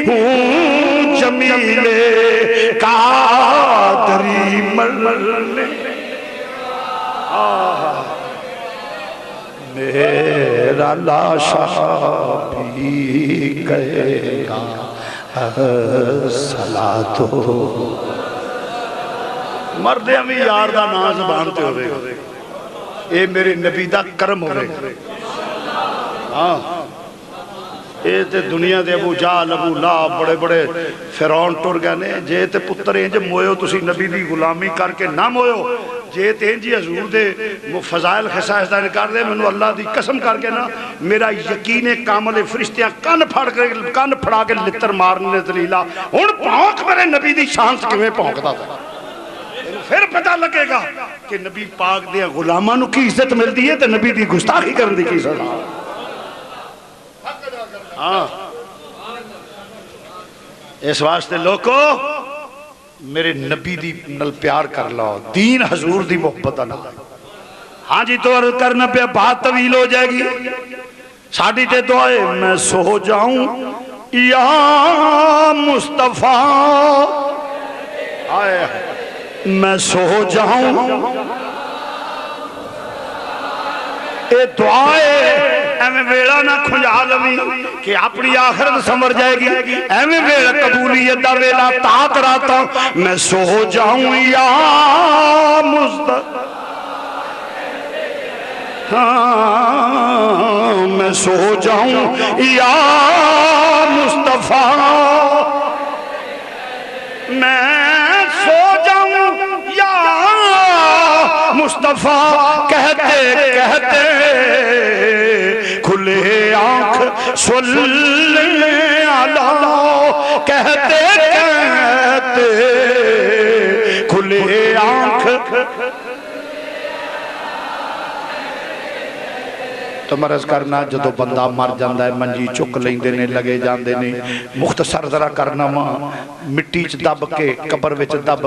हूँ जमीले कादरी मरने मेरा लाशा भी कहेगा सलातो मरदे भी यार दा नाम ज़बान ते होवे ये मेरे नबी दा करम होवे हाँ ये ते दुनिया दे अबू जाल अबू लाहब बड़े बड़े फिरौन टुर गए ने जे ते पुत्र इंज मोयो तुसी नबी दी गुलामी करके ना मोयो जे ते इंज हजूर दे फजाइल खसाइस दा इनकार दे मैनू अल्लाह दी कसम करके ना मेरा यकीन कामल फरिश्तियां कन फड़ा के लित्र मारने दलीला हुण भौंक मेरे नबी दी शान च किवें भौंकदा फिर पता लगेगा कि नबी पाक दे गुलामां नू की इज्जत मिलती है तो नबी दी गुस्ताखी करन दी की सजा हाँ इस वास्ते लोगो मेरे नबी दी नल प्यार कर लो दीन हजूर दी मोहब्बत ना हाँ जी तो अर्ज करना पे बात तवील हो जाएगी साड़ी ते दुआए मैं सो जाऊं या मुस्तफा आए मैं सो जाऊं ए दुआए एवं वेला ना खुंजा लवी कि अपनी आखिरत समझ जाएगी एवं वेला कबूलियत दा वेला ताक राता मैं सो जाऊं या मुस्तफा हाँ मैं सो जाऊं या मुस्तफा मैं सो जाऊं या मुस्तफा कहते कहते खुले आंख सुल्ले आला कहते कहते खुले आंख तो मरज करना जो बंदा मर जाता है मंजी चुक लेंदे ने लगे जाते ने मुख्तसर जरा करना वा मिट्टी च दब के कबर विच दब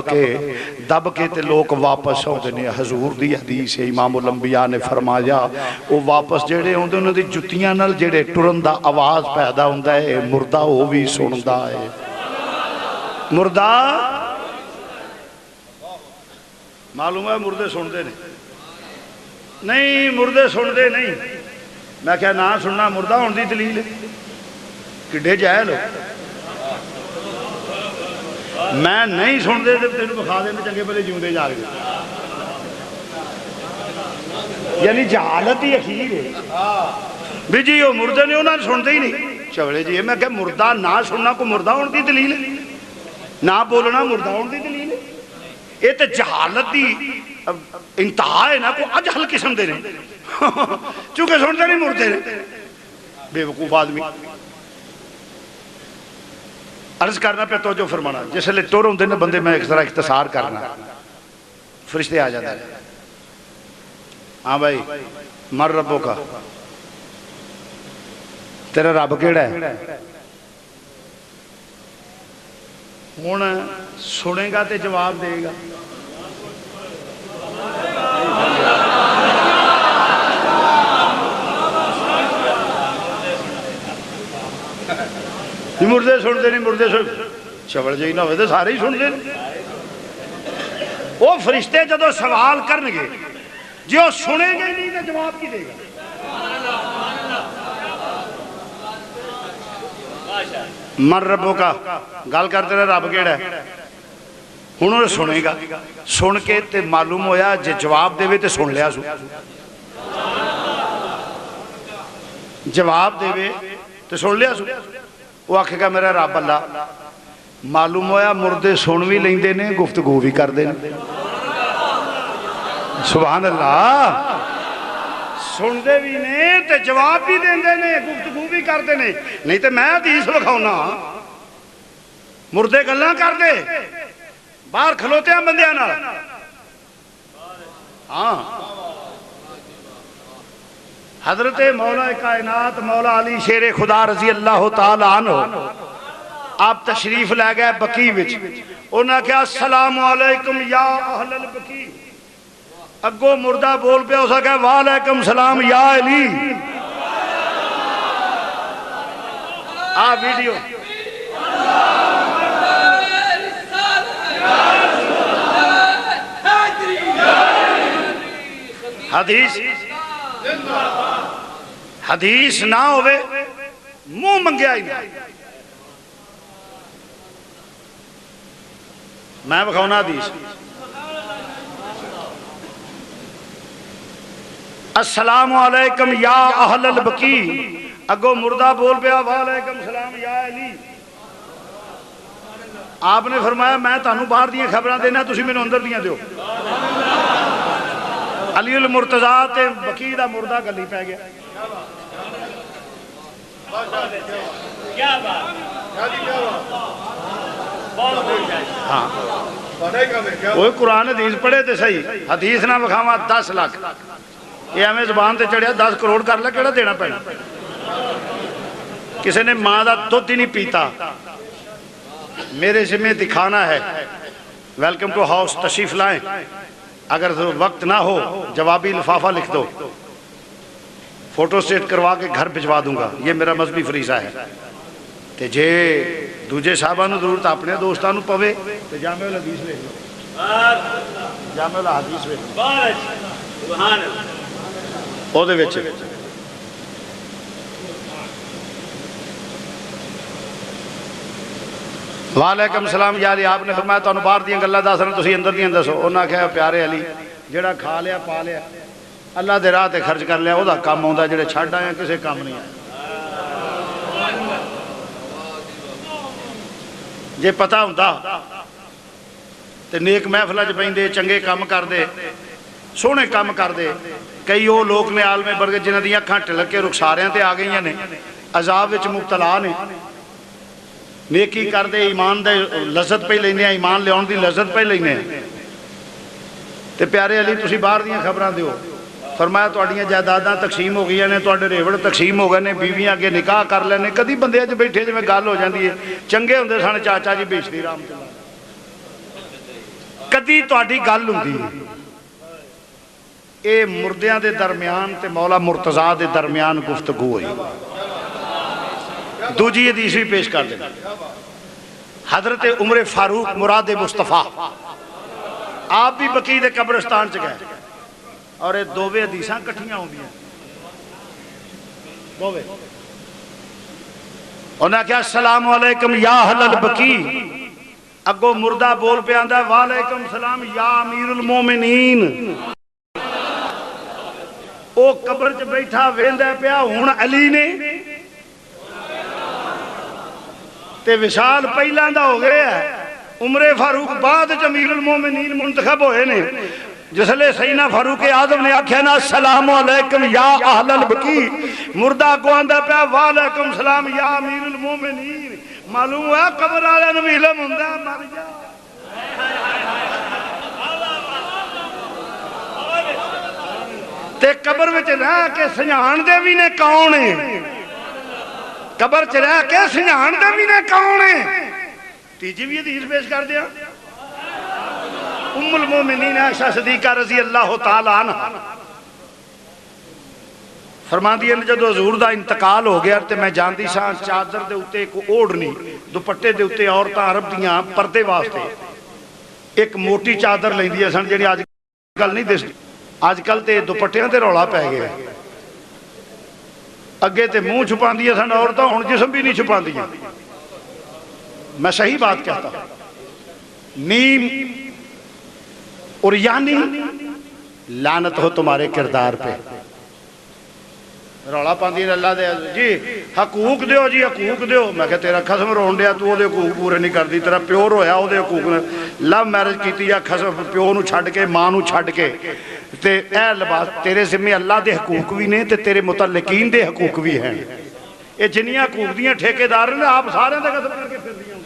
के ते लोग वापस आते ने हजूर दी हदीस है इमामुल अंबिया ने फरमाया वो वापस जेड़े आउंदे उन्हां दी जुत्तियां नाल जेड़े टुरन दा आवाज़ पैदा हुंदा है मुर्दा वो भी सुनदा है मुर्दा मालूम है मुर्दे सुनते नहीं मुर्दे सुनते नहीं मैं क्या ना सुनना मुर्दा होने की दलील किड्डे जायल हो मैं नहीं सुनते तो तेन विखा देंगे चंगे भले जिंदे जागदे यानी जहालत ही अखीर है भी जी वो मुर्दे ने उन्होंने सुनते ही नहीं चवले जी मैं क्या मुर्दा ना सुनना को मुर्दा होने की दलील ना बोलना मुर्दा होने की दलील ये तो जहालत की इंतहा है ना को अजहल किस्म दे ने चूंकि सुनते नहीं मुड़ते ने बेवकूफ आदमी अर्ज करना पे तो जो फरमाना जिसले टुर होंगे ने बंदे मैं एक तरह इख्तिसार करना फरिश्ते आ जाते हैं हाँ भाई मर रबों का तेरा रब केड़ा है हुण सुनेगा तो जवाब देगा मुर्दे सुनते नहीं, मुर्दे सुन चवल जी ना हो तो सारे ही सुनते। वो फरिश्ते जो सवाल करनगे जे वो सुनेंगे नहीं तो जवाब की देगा? मन रबों का गल करते रहे, रब केड़ा हुण वो सुनेगा, सुन के ते मालूम होया जे जवाब देवे तो सुन लिया सू, जवाब देवे तो सुन लिया सू। वो आखेगा मेरा रब अल्लाह, मालूम होया मुर्दे सुन भी लेंदे ने, गुफ्तगू भी करते हैं। सुभान अल्लाह, सुनते भी ने ते जवाब भी देंदे ने, गुफ्तगू भी करते ने। नहीं तो मैं हदीस विखाउना, मुर्दे गल्लां करदे बाहर खलोत्या बंदियां नाल। हाँ, हजरत मौला कायनात मौला अली शेरे खुदा रजी अल्लाह तआला अन्हु आप तशरीफ लै गए बकी विच। उन्हें क्या अस्सलाम वालेकुम या अहलल बकी। अगो मुर्दा बोल पे उस आख्या वालेकुम सलाम या अली। आ वीडियो हदीस हदीस ना होवे मुंह मंगया ही ना। मैं विखाउना हदीस। अस्सलाम वालेकुम या अहलल बकी। अगो मुर्दा बोल पिया वालेकुम सलाम या अली। आपने फरमाया मैं तानू बाहर दी खबरां देना, तुसी मैनू अंदर दियां दियो। अली उल मुर्तजा ते बकी दा मुर्दा गली पै गया। क्या बात, हाँ वो कुरान हदीस पढ़े तो सही, हदीस ना विखावा 10 लाख। ये एवं जबान से चढ़िया 10 करोड़ कर ला, केड़ा देना पैना। किसी ने मां का दुध ही नहीं पीता, मेरे जिम्मे दिखाना है। वेलकम टू हाउस, तशरीफ लाएं। अगर वक्त ना हो जवाबी लिफाफा लिख दो, फोटो स्टेट करवा के घर भिजवा दूंगा, ये मेरा मजहबी फरीजा है। ते जे दूजे साहबा नूं जरूरत अपने दोस्तां नूं पवे ते जामे हदीस वेख लो, जामे हदीस वेख लो। ओदे विच वालेकुम सलाम यार, आपने फरमाया तुहानूं बाहर दी गल्लां दस रहा, तुसीं अंदर दी दसो। उन्हें आख्या प्यारे अली, जिहड़ा खा लिया पा लिया अल्लाह दे राह ते खर्च कर लिया वह काम आउंदा, जिहड़े छड्ड आए किसी काम नहीं आए। जे पता हुंदा ते नेक महफिलां च पैंदे, चंगे काम करदे, सोहणे काम करदे। कई वो लोग ने आलमे वर्ग जिन्हां दी अखां टिलक के रुखसारियां ते आ गईयां ने, अजाब विच मुबतला ने। नेकी करदे, ईमान दे लज्जत पे लैंदे, ईमान लियाउण दी लज्जत पे लैंदे। ते प्यारे अली तुसीं बाहर दीयां खबरां दिओ। फरमाया तुहाडीआं जायदादां तकसीम हो गई ने, तुहाडे रेवड़ तकसीम हो गए ने, बीवियां अगे निकाह कर लैने। कदी बंदे च बैठे जिवें गल हो जाती है, चंगे हुंदे सन चाचा जी बेचती राम चला, कदी तुहाडी गल हुंदी है। ये मुर्दियां दे दरम्यान ते मौला मुर्तजा दे दरम्यान गुफ्तगू हुई। दूजी हदीस भी पेश कर देना। हजरत उमर फारूक मुराद मुस्तफा आप भी बकी दे कब्रिस्तान च गए, और ये दोवे हदीसां कट्ठियां होंदियां। दोवे उन्हें आख्या अस्सलाम वालेकुम या अहलल बकी। अगो मुर्दा बोल पे आंदा वालेकुम सलाम या अमीरुल मोमिनीन। ओ कब्र च बैठा वेंदा पिया, हुण अली ने ते विशाल पहला दा हो गया, उमरे फारूक बाद च अमीरुल मोमिनीन मुंतखब होए ने। जिसले सईना फारूक आजम ने आख्या ना अस्सलाम वालेकुम या अहलल बकी, मुर्दा को आंदा पिया वालेकुम सलाम या अमीरुल मोमिनीन। मालूम है कब्र वाले नूं भी इल्म हुंदा, मर जा। ते कब्र विच रह के सजाणदे भी ने कौन है, कब्र च रह के सजाणदे भी ने कौन है। तीजी भी हदीस पेश कर दिया। उम्मुल मोमिनीन आयशा सिद्दीका रज़ी अल्लाह तआला अन्हा फरमांदी है जदों हजूर दा इंतकाल हो गया तो मैं जानती सा चादर दे उत्ते एक ओढ़नी दुपट्टे दे उत्ते औरतां अरब दियां पर्दे वास्ते एक मोटी चादर लैंदियां सन जिहड़ी अजकल नहीं दिसदी। अजकल तो दुपट्टियां ते रौला पै गया। अगे तो मूँह छुपांदियां सन औरतां, हुण जिस्म भी नहीं छुपांदियां। मैं सही बात कहता। नीम और यानी लानत हो तुम्हारे किरदार पे। रौला पाती अल्लाह दे जी हकूक दो जी हकूक दो। मैं क्या तेरा खसम रोन दिया तू वो हकूक पूरे नहीं करती। तेरा प्यो रोया वो हकूक ने लव मैरिज की या खसम प्यो नूं छड्ड के मां नूं छड्ड के ते ए लिबास तेरे जिम्मे अल्लाह दे हकूक भी ने ते तेरे मुतल्लिकीन दे हकूक भी हैं। ये जिन्नियां हकूक दियां ठेकेदार ने आप सारे दे कदम करके फिरदियां।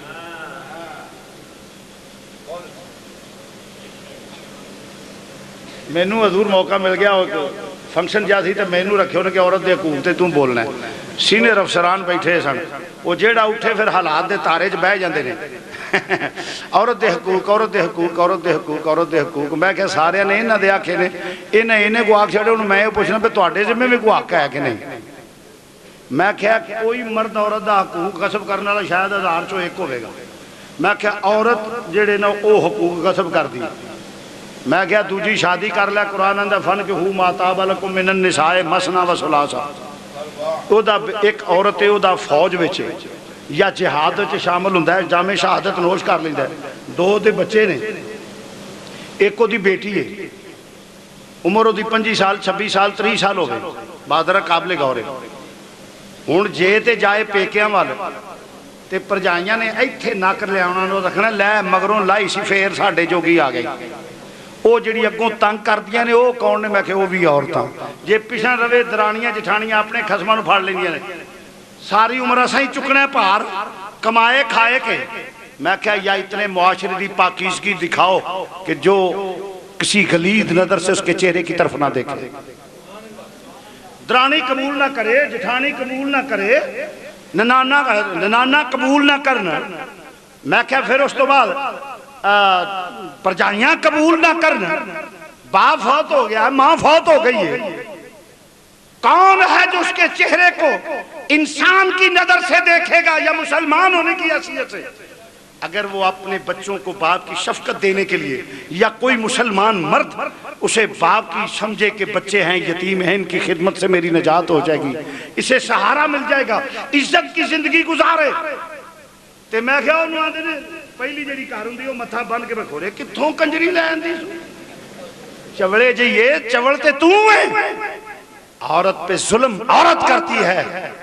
मैनू हजूर मौका मिल गया फंक्शन जा सी तो मैनू रखे उन्हें कि औरत के हकूक ते तू बोलना है। सीनियर अफसरान बैठे सन वो जेड़ा उठे फिर हालात के तारे च बह जाते हैं। औरत के हकूक औरत के हकूक औरत के हकूक औरत के हकूक। मैं क्या सारे ने इन्हों के आखे ने इन्हें को आख छड़े। हूँ मैं पूछना भी तुहाडे जिम्मे भी कोई हक है कि नहीं। मैं क्या कोई मर्द औरत का हकूक कसब करने वाला शायद 1000 चों एक होगा। मैं क्या औरत जेड़े ना वो हकूक कसब करती। मैं क्या दूजी शादी कर लिया कुरान आंदा फन कि हू माता बलकुम मिनन निसाए मसना व सुलासा। ओदा एक औरत है ओदा फौज विच या जिहाद विच शामिल हुंदा है जामे शहादत नोश कर लैंदा है। 2 दे बच्चे ने एक ओदी बेटी है उम्र ओदी 25 साल 26 साल 30 साल हो गए बादरा काबले गौर है। हुण जे ते जाए पेकियां वाल ते भरजाइयां ने इत्थे नक लियाउणा नो रखना लै मगरों लाई सी फेर साडे जोगी आ गई। वो जी अगों तंग करदियां ने वो कौन ने। मैं क्या वो भी औरतां जे पिछा रवे दरानियां जठानियां अपने खसमां नूं फड़ लैंदियां ने। सारी उम्र असां ही चुकना भार कमाए खाए के। मैं क्या या इतने मुआशरे की पाकीज़गी दिखाओ कि जो किसी गलीद नजर से उसके चेहरे की तरफ ना देखे। दरानी कबूल ना करे जठानी कबूल ना करे ननाना कबूल ना करना। मैं क्या फिर उस तो बाद परजाइयां कबूल ना करना। बाप फौत हो गया मां फौत हो गई है। कौन है जो उसके चेहरे को इंसान की नजर से देखेगा या मुसलमान होने की हैसियत से। अगर वो अपने बच्चों को बाप की शफकत देने के लिए या कोई मुसलमान मर्द उसे बाप की समझे कि बच्चे हैं यतीम हैं इनकी खिदमत से मेरी निजात हो जाएगी इसे सहारा मिल जाएगा इज्जत की जिंदगी गुजारे। ते मैं क्या आते ने पहली जी घर होंगी मत्था बन के बखोरे कितों कंजरी लै आंदी चवले जी ये चवल ते तू है। औरत पे जुल्म औरत करती है।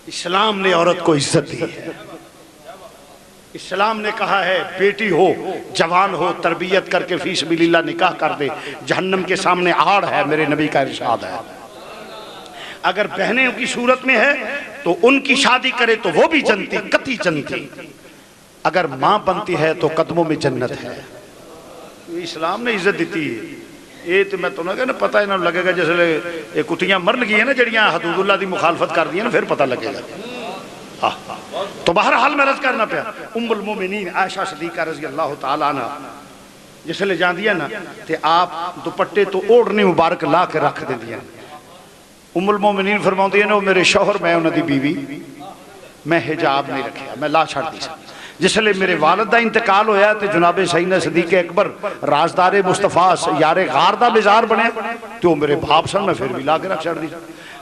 इस्लाम ने औरत को इज्जत दी है। इस्लाम ने कहा है बेटी हो जवान हो तरबियत करके फी सबिलिल्लाह निकाह कर दे जहन्नम के सामने आड़ है। मेरे नबी का इरशाद है। अगर बहनें की सूरत में है तो उनकी शादी करे तो वो भी जनती कती जनती। अगर मां बनती है तो कदमों में जन्नत है। इस्लाम ने इज्जत दी है। ये तो मैं तुम्हें कहना पता इन्हों लगेगा जिसले ये कुतियां मरन गई ना जड़ियां हदूदुल्लाह की मुखालफत कर दी ना फिर पता लगेगा। तो बहरहाल मैं रज करना पाया उम्मुल मोमिनीन आयशा सिद्दीका रज़ी अल्लाह तआला अन्हा जिसले जांदियां ना ते आप दुपट्टे तो ओढ़नी मुबारक ला के रख देंदियां। उम्मुल मोमिनीन फरमाउंदियां ने मेरे शौहर मैं उन्हां दी बीवी मैं हिजाब नहीं रखिया मैं ला छड़ दी। जिसले मेरे वालिद का इंतकाल होया तो जनाबे सईदना सदीक़ अकबर राजदारे मुस्तफा यारे गार का मिजार बने तो मेरे बाप सन मैं फिर भी ला के रख छड़ दी।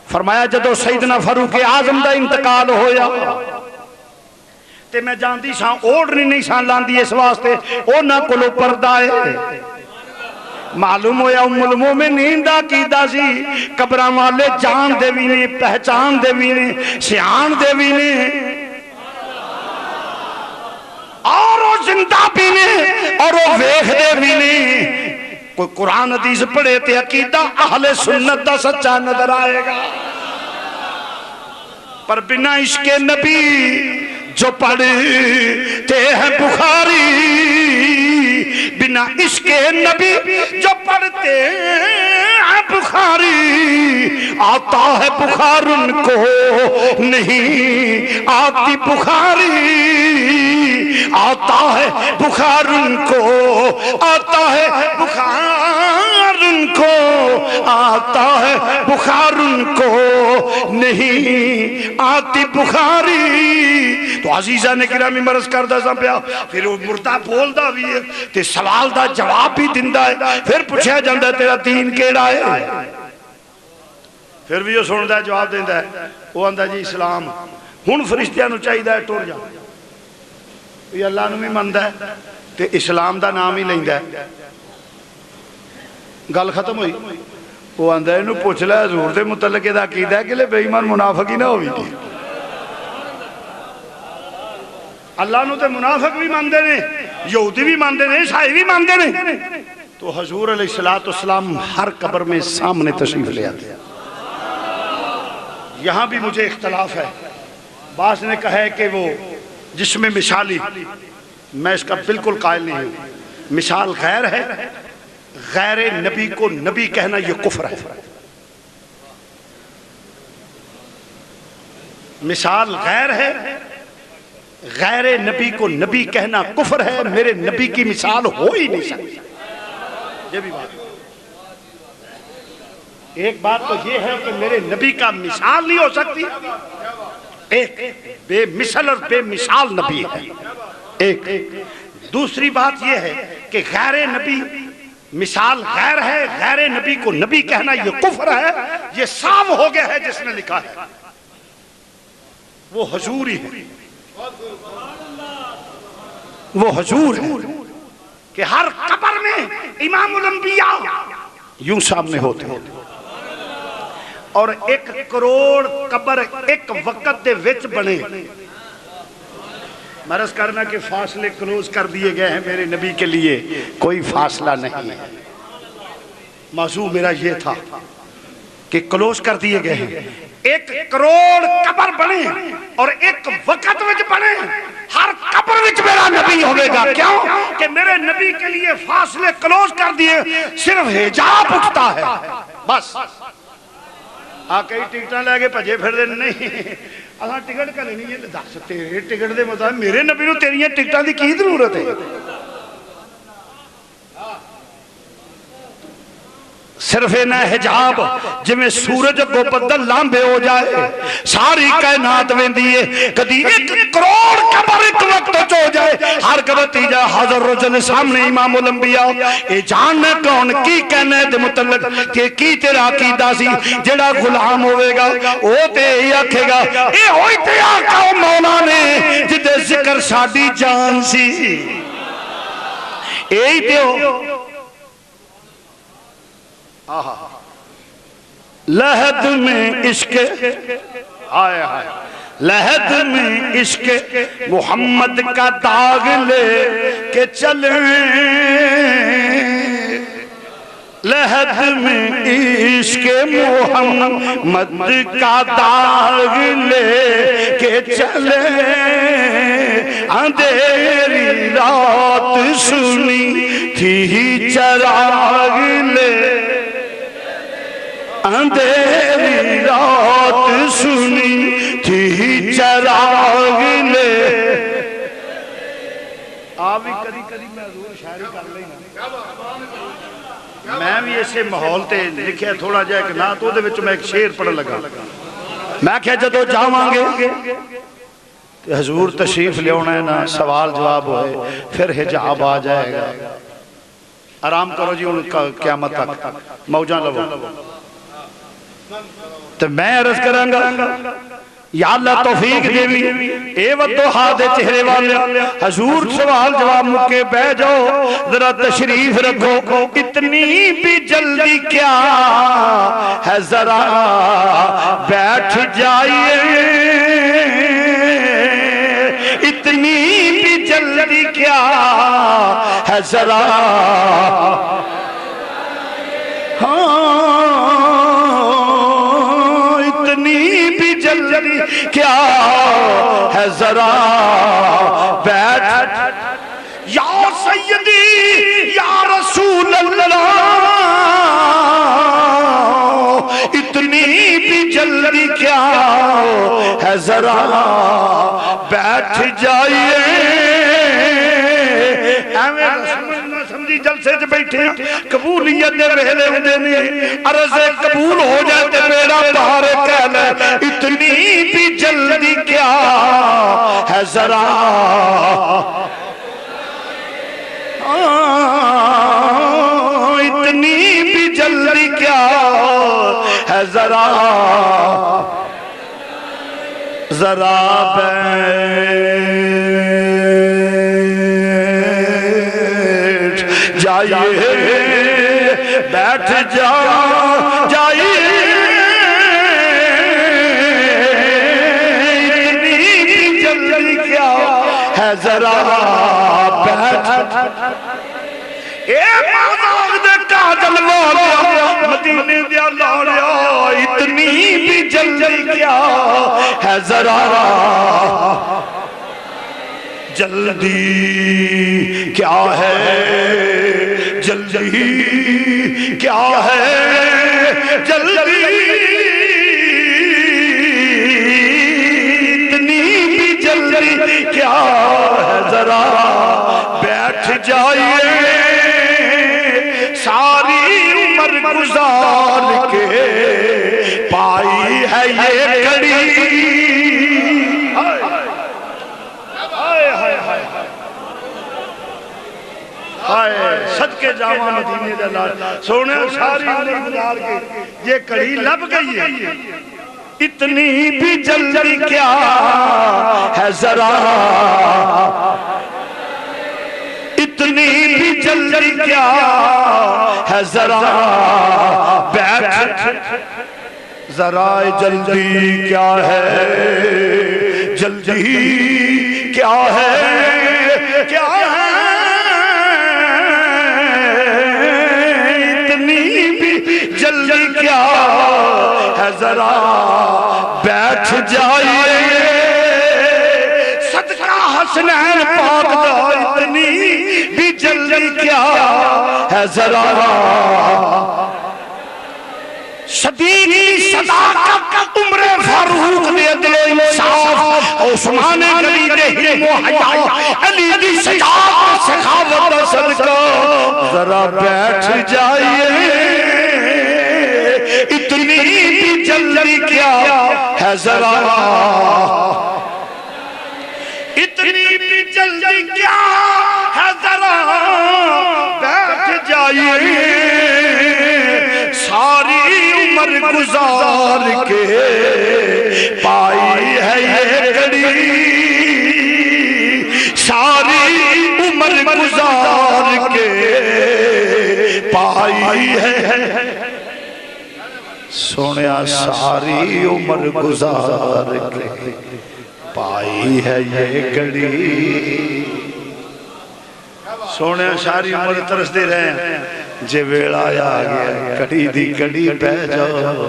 फरमाया जदों सईदना फारूक आजम का इंतकाल होया ते मैं जानती सा ओढ़नी नहीं सा लांदी इस वास्ते उन्हां कोलों पर्दा है। मालूम होया उम्मुल मोमिनीन दा कीदा सी कबरां वाले जान दे भी ने पहचान दे भी ने सियाण दे भी ने और वो जिंदा भी ने और वो वेखदे भी ने। कोई कुरान हदीस पढ़े ते अकीदा अहले सुन्नत दा सच्चा नजर आएगा। पर बिना इश्के नबी जो पढ़ते हैं बुखारी बिना इश्के नबी जो पढ़ते हैं बुखारी आता है बुखार उनको नहीं आती बुखारी आता है बुखार उनको आता है बुखार उनको आता है बुखार, उनको नहीं आती बुखारी। तो अजीजा ने गिरामी मरज करदा सा पिया, फिर वो मुर्दा बोलदा भी है ते सवाल दा जवाब भी दिंदा है। फिर पूछा जाता तेरा दीन केड़ा है, फिर भी वो सुनता जवाब देंदा है, वो आंदा जी इस्लाम। हुण फरिश्तियां नूं चाहिदा है टुर जा, ये अल्लाह नूं भी मनदा है ते इस्लाम दा नाम ही लैंदा है। गल खत्म हुई। वो आंदा इनू पुछ लै हजूर दे मुतलक इहदा अकीदा है कि बेईमान मुनाफिक ही ना होवी। अल्लाह नूं ते मुनाफिक भी मानते ने, यहूदी भी मानते ने, ईसाई भी मानते ने। तो हजूर अलैहिस्सलाम हर कब्र में सामने तशरीफ ले आते हैं। यहां भी मुझे इख्तलाफ है। बास ने कहा है कि वो जिसमें मिसाली, मैं इसका बिल्कुल कायल नहीं हूं। मिसाल गैर है, गैर नबी को नबी कहना यह कुफ्र है। मिसाल गैर है, गैर नबी को नबी कहना कुफ्र है। मेरे नबी की मिसाल हो ही नहीं सकती। ये भी बात, एक बात तो ये है कि मेरे नबी का मिसाल नहीं हो सकती। एक बेमिसल और बेमिसाल नबी है एक। दूसरी बात यह है कि गैर नबी मिसाल गैर है, गैर नबी को नबी कहना यह कुफ्र है। यह साफ हो गया है। जिसने लिखा है वो हजूर ही है, वो हजूर है कि हर कब्र में इमामुल अंबिया यूं सामने होते हैं और 1 करोड़ कब्र एक वक्त दे विच बने। मरज करना के फासले क्लोज कर दिए गए हैं। मेरे नबी के लिए कोई फासला नहीं है। मौजू मेरा ये था कि क्लोज कर दिए गए हैं। 1 करोड़ कब्र बने और एक वक्त में बने। हर कब्र में मेरा नबी होगा। क्यों कि मेरे नबी के लिए फासले क्लोज कर दिए। सिर्फ हिजाब उठता है बस। आ कई टिकट लैके भजे फिर नहीं, असा टिकट कर लेनी है। दस तेरे टिकट के मुताबिक मेरे नबी नूं तेरियां टिकटां की जरूरत है। सिर्फ इन्ना हिजाब जिवें सूरज को बदल लांबे हो जाए, सारी कायनात वेंदी है। कदी 1 करोड़ कब्र एक वक्त हो जाए, हर कबती जा हाज़र रजुल सामने इमामुल अंबिया। ए जानना कौन की कहने दे मुतल्लक के की तेरा अकीदा सी। जेड़ा गुलाम होवेगा ओ ते यही आखेगा ए होई ते आका मौला ने जिदे जिक्र साडी जान सी। यही ते लहद में इश्क आया है, लहद में इश्क मोहम्मद का दाग ले के चले। लहद में इश्क मोहम्मद का दाग ले के चले। अंधेरी रात सुनी थी चराग ले, अंधेरी रात सुनी थी चराग ले। आप भी कदी कदी मैं जरूर शायरी कर लेना। मैं भी इसे माहौल ते लिखिया थोड़ा जिहा एक ना, तो मैं एक शेर पढ़न लगा। मैं क्या जदों जावांगे ते हजूर तशरीफ लियाना है ना, सवाल जवाब होए, फिर हिजाब आ जाएगा। आराम करो जी, उनका क़यामत तक मौजा लवो। तो मैं अर्ज करांगा या अल्लाह तौफीक देवी। ए वदोहा दे चेहरे वाले हजूर सवाल जवाब मुके बह जाओ, जरा तशरीफ रखो। इतनी भी जल्दी क्या है, जरा बैठ जाइए। इतनी भी जल्दी क्या है, जरा जल्दी क्या है, जरा बैठ। या सैयदी या रसूल अल्लाह, इतनी भी जल्दी क्या है, जरा बैठ जाइए। समझी जलसे च बैठे कबूलियत दे वेले हुंदे ने अर्ज़ कबूल हो जाए ते बेड़ा पार कह ले इतनी भी जल्दी क्या है जरा इतनी भी जल्दी क्या है जरा जरा बैठ जाइए बैठ जाइए इतनी भी जल्दी क्या है जरा बैठ मदीने दिया लालिया इतनी भी जल्दी क्या है जरा जल्दी क्या है जल्दी क्या है जल्दी इतनी भी जल्दी क्या है जरा बैठ जाइए सारी उम्र गुजार के पाई है ये घड़ी हाय सदके जावा मदीने दा लाल सोने सारी उम्र गुजार के ये घड़ी लब गई है इतनी भी जल्दी क्या है जरा इतनी भी जल्दी क्या है जरा बैठ जरा जल्दी क्या है जल्दी क्या है इतनी भी जल्दी क्या है जरा बैठ जाइए सदका हसनैन पाक दा इतनी भी जल्दी क्या है जरा सदीकी सदाकत उम्र फारूक दे दिलो इंसाफ उस्मान गनी दे हिम्मो हया अली दी सजात सखावत सदका जरा बैठ जाइए इतनी भी जल्दी क्या है जरा इतनी भी जल्दी क्या है जरा बैठ जाइए सारी उम्र गुजार के पाई है ये घड़ी सारी उम्र गुजार के पाई है सोनिया सारी उम्र गुजार के पाई है ये घड़ी सोने सारी उम्र तरसते रहे जे वेला आ गया घड़ी दी घड़ी पै जाओ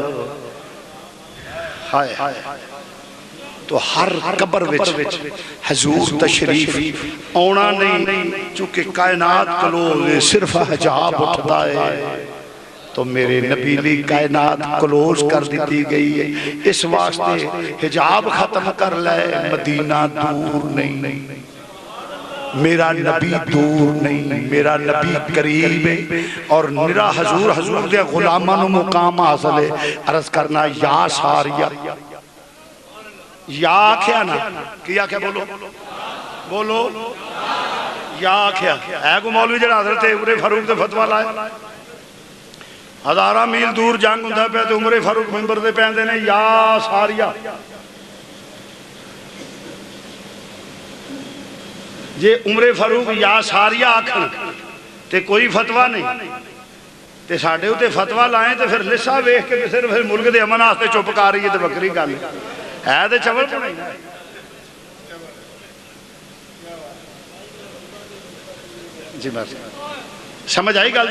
हाय तो हर कब्र विच हुजूर तशरीफ आना नहीं चूंकि कायनात कलो सिर्फ हिजाब उठता है तो मेरे नबी ली कायनात क्लोज कर दी गई है इस वास्ते हिजाब खत्म कर ले मदीना दूर नहीं मेरा नबी दूर नहीं मेरा नबी करीब है और निरा हजूर दे गुलामां नूं मुकाम हासिल है अर्ज करना या सारिया या आख्या ना की आख्या बोलो या आख्या है को मौलवी जेड़ा हजरत उमर फारूक दे फतवा लाए हजारा मील दूर जंग हुंदा पिया ते उमर फारूक मिंबर दे पैंदे ने या सारिया जे उमर फारूक या सारिया आखन ते कोई फतवा नहीं ते साडे उत्ते फतवा लाए ते फिर लिसा वेख के सिर्फ मुल्क दे अमन वास्ते चुप कर रही है ते बकरी गल है ते चवल जी बस समझ आई गल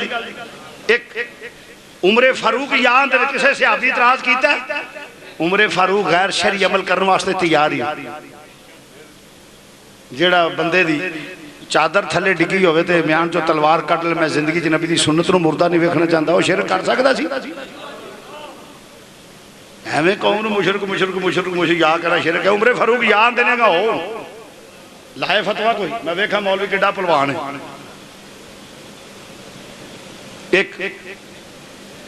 एक उमर फारूक याद किसी सहाबी इतराज किया उमर फारूक गैर शरी अमल करने वास्ते तैयार ही जेड़ा बंदे दी चादर थले डिगी होवे ते म्यान चो तलवार कट ले मैं जिंदगी च नबी दी सुन्नत नूं मुर्दा नहीं वेखना चाहता वो शिरक कर सकदा सी एवें कौम नूं मुशरक या करा शिरक है उमर फारूक याद देनेगा हो लाए फतवा कोई मैं वेखा मौलवी किड्डा पहलवान है एक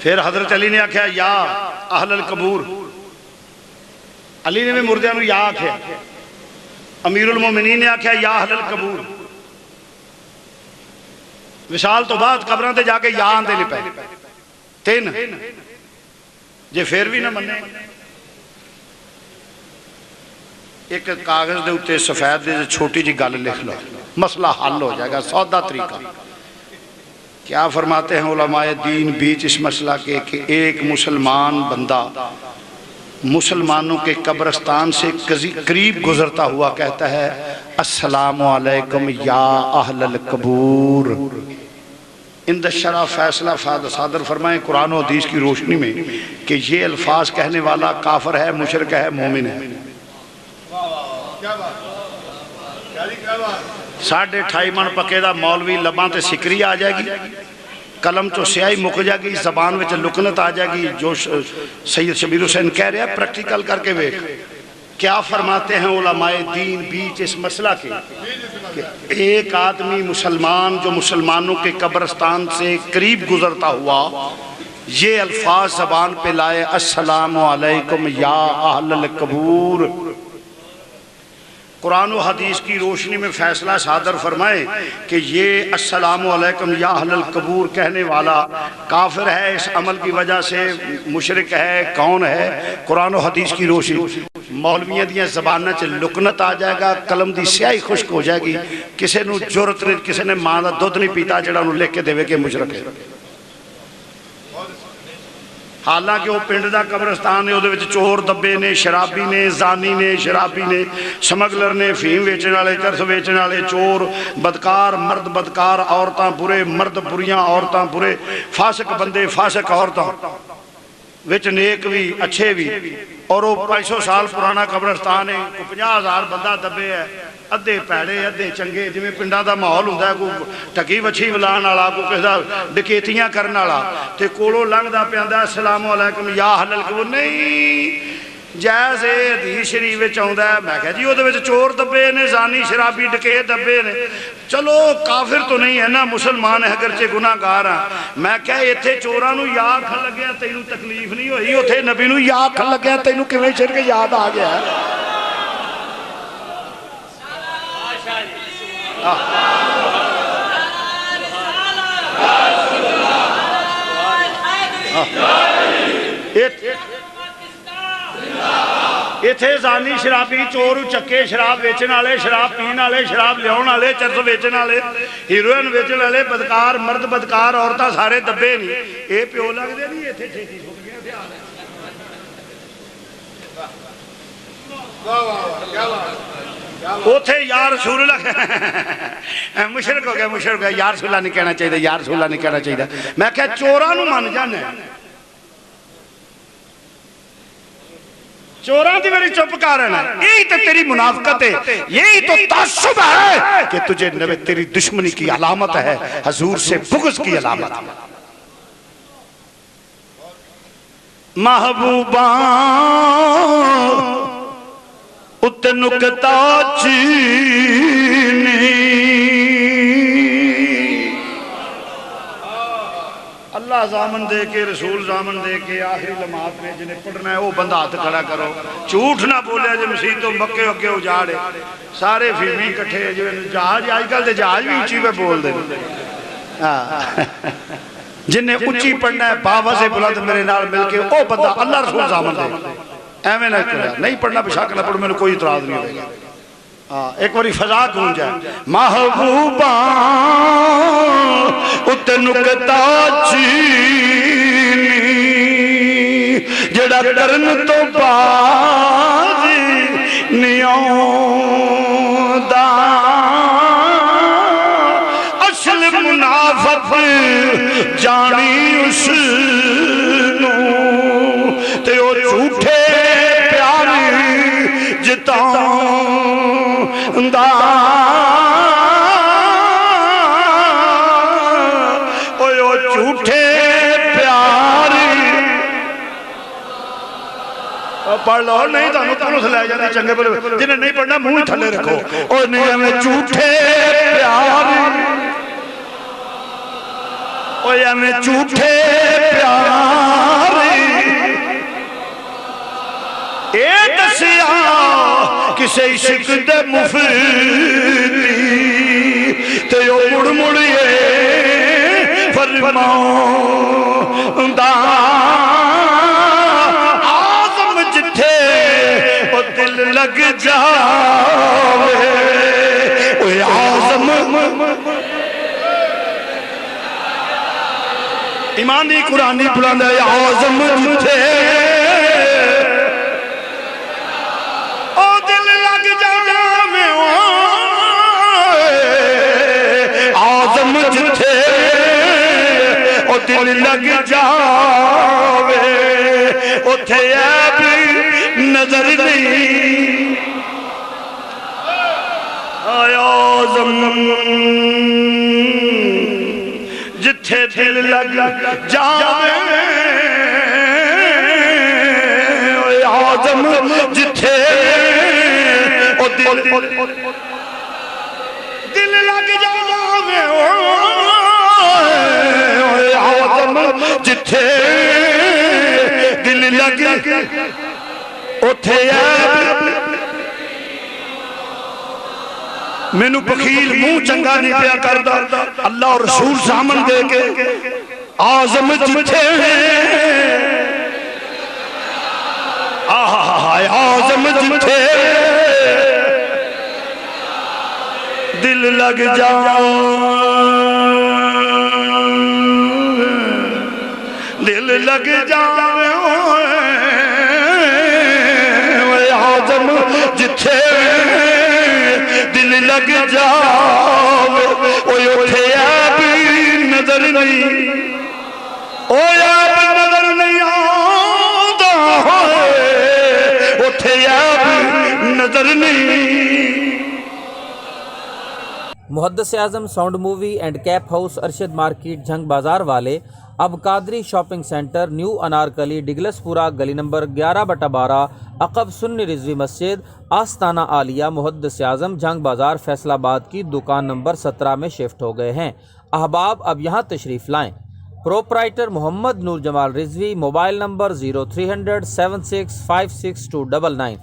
फिर हजरत अली ने आख्या या अहलल कबूर, अली ने भी मुर्दियां नूं या आख्या, अमीरुल मोमिनीन ने आख्या या अहलल कबूर। विशाल तो बाद कबरां ते जाके या आंदे नहीं पे तीन, जे फिर भी ना मन्ने एक कागज के उत्ते सफेद दे छोटी जी गल लिख लो, मसला हल हो जाएगा, सौदा तरीका। क्या फरमाते हैं उलमाए दीन बीच इस मसला के कि एक मुसलमान बंदा मुसलमानों के कब्रिस्तान से करीब गुजरता हुआ कहता है अस्सलामु अलैकुम या अहलल कबूर। इंद शरा फैसला सादर फरमाए कुरान और हदीस की रोशनी में कि ये अल्फाज कहने वाला काफिर है, मुशरिक है, मोमिन है। 28.5 मन पके दा मौलवी लबां ते सिकरी आ जाएगी, कलम चो स्याही मुक जाएगी, जबान में लुकनत आ जाएगी। जो सैयद शबीर हुसैन कह रहे हैं प्रैक्टिकल करके वे क्या फरमाते हैं उलमाए दीन बीच इस मसला के कि एक आदमी मुसलमान जो मुसलमानों के कब्रिस्तान से करीब गुजरता हुआ ये अल्फाज जबान पे लाए अस्सलामु अलैकुम या अहलल कबूर, कुरान और हदीस की रोशनी में फैसला सादर फरमाए कि ये अस्सलामु अलैकुम या अहलल कबूर कहने वाला काफिर है, इस अमल की वजह से मुशरिक है, कौन है? कुरान और हदीस की रोशनी मौलवियां दियां ज़बानां च लुकनत आ जाएगा, कलम की स्याही खुश्क हो जाएगी, किसी को जुरत नहीं, किसी ने मां का दुध नहीं पीता जड़ा लिख के देवे कि मुशरिक है। हालांकि वह पिंड का कब्रिस्तान है, वो चोर दबे ने, शराबी ने, जानी ने, शराबी ने, समगलर ने, फीम वेचने वाले, चरस वेचने वाले, चोर बदकार, मर्द बदकार, औरतां बुरे, मर्द बुरियां, औरतां बुरे, फासक बंदे, फासक औरतां, विच नेक भी अच्छे भी। और वो 500 साल पुराना कब्रिस्तान है, 50,000 बंदा दबे है, अद्धे भैड़े अद्धे चंगे, जिवें पिंडां दा माहौल हुंदा है, कोई ठगी वछी वलाण वाला, कोई किसी दा डकैतियां करन वाला, ते कोलों लंघदा पियांदा अस्सलामु अलैकुम या अहलल कबूर। नहीं, जैसे हदीस शरीफ विच आउंदा है, मैं कहा जी उहदे विच चोर दबे ने, जानी शराबी डकैत दबे ने, चलो काफिर तो नहीं है ना, मुसलमान है अगरचे गुनाहगार हाँ। मैं क्या इत्थे चोरां नूं या आखण लग्या तैनूं तकलीफ नहीं होई, उत्थे नबी नूं या आखण लग्या तैनूं किवें शिरक याद आ गया? इत्थे जानी शराबी चोर चक्के, शराब वेचने वाले, शराब पीने वाले, शराब लियाउण वाले, चरस वेचने वाले, हीरोइन वेचने वाले, बदकार मर्द बदकार औरतां सारे दबे नहीं। ये प्यो लगदे नहीं, इत्थे छेती सुक गया ध्यान। उथे यार रसूल मुशरिक हो गया, मुशरिक हो गया, यार रसूल नहीं कहना चाहिए, यार रसूल नहीं कहना चाहिए। मैं क्या चोरां नूं मन जाने, चोरां दी मेरी चुप कारण है, यही तो तेरी मुनाफकत है, यही तो तासुब है कि तुझे नबी तेरी दुश्मनी की अलामत है, हजूर से बुग़्ज़ की अलामत है। महबूबा उत्ते नुकता चीनी, अल्लाह जामन दे के, रसूल जामन दे के, आखिरी लम्हात में जिन्हें पढ़ना है वो बंदा हाथ खड़ा करो, झूठ ना बोलिया जे मसीह तो मक्के अगे उजाड़े, सारे फिल्मी इकट्ठे जो जहाज आजकल के जहाज भी उची पे बोल दे। जिन्हें उची पढ़ना है बाबा से बुलंद मेरे नाल मिलके वो बंदा अल्लाह रसूल जामन दे, एवं ना करें, नहीं पढ़ना बेशक ना पढ़ो, मैंने कोई इतराज नहीं होगा। एक बारी फजा गूंज जाए, महबूबा उत्ते नुकता चीनी, जड़ा करन तो बाद नहीं आउंदा, असल मुनाफिक जानी उसनू, ते ओ झूठे प्यारी जितांदा, ओ झूठे प्यारी। पढ़ लो, नहीं तो पुलिस लै जाती चंगे भले, जिन्हें नहीं पढ़ना मुंह थले रखो। और नहीं झूठे प्यारी ओए में झूठे प्यार ए दसिया किसे इश्क दे मुफती ते ओ मुड़ मुड़िए फरमाउंदा आज़म जिथे ओ दिल लग जावे ओए आज़म ईमानी कुरानी बुलंद है आज़म जिथे ओ दिल लग जावे आज़म जिथे ओ दिल लग जावे उथे ऐब नजर नहीं आज़म जिथे दिल लग जावे आज़म जिथे ओ दिल लग जावे आज़म जिथे दिल लग उथे मैनू बखील मुंह चंगा नहीं पिया करदा अल्लाह और रसूल सामन दे के आज़म जिथे आज़म जिथे दिल लग जावे दिल लग जावे आज़म जिथे दिल लग जावे ओए उठे ऐब नजर नहीं ओए ऐब नजर नहीं आंदा उठे ऐब नजर नहीं। Muhaddis Azam sound movie and cap house Arshad market Jhang Bazaar वाले अब Qadri shopping centre new Anarkali Douglaspura गली नंबर 11/12 अकब सुन्नी रिजवी मस्जिद आस्ताना आलिया मुहद्दिस आज़म झंग बाजार फैसलाबाद की दुकान नंबर 17 में शिफ्ट हो गए हैं। अहबाब अब यहाँ तशरीफ़ लाएं। प्रोपराइटर मोहम्मद नूर जमाल रिजवी, मोबाइल नंबर 0300 7656 299।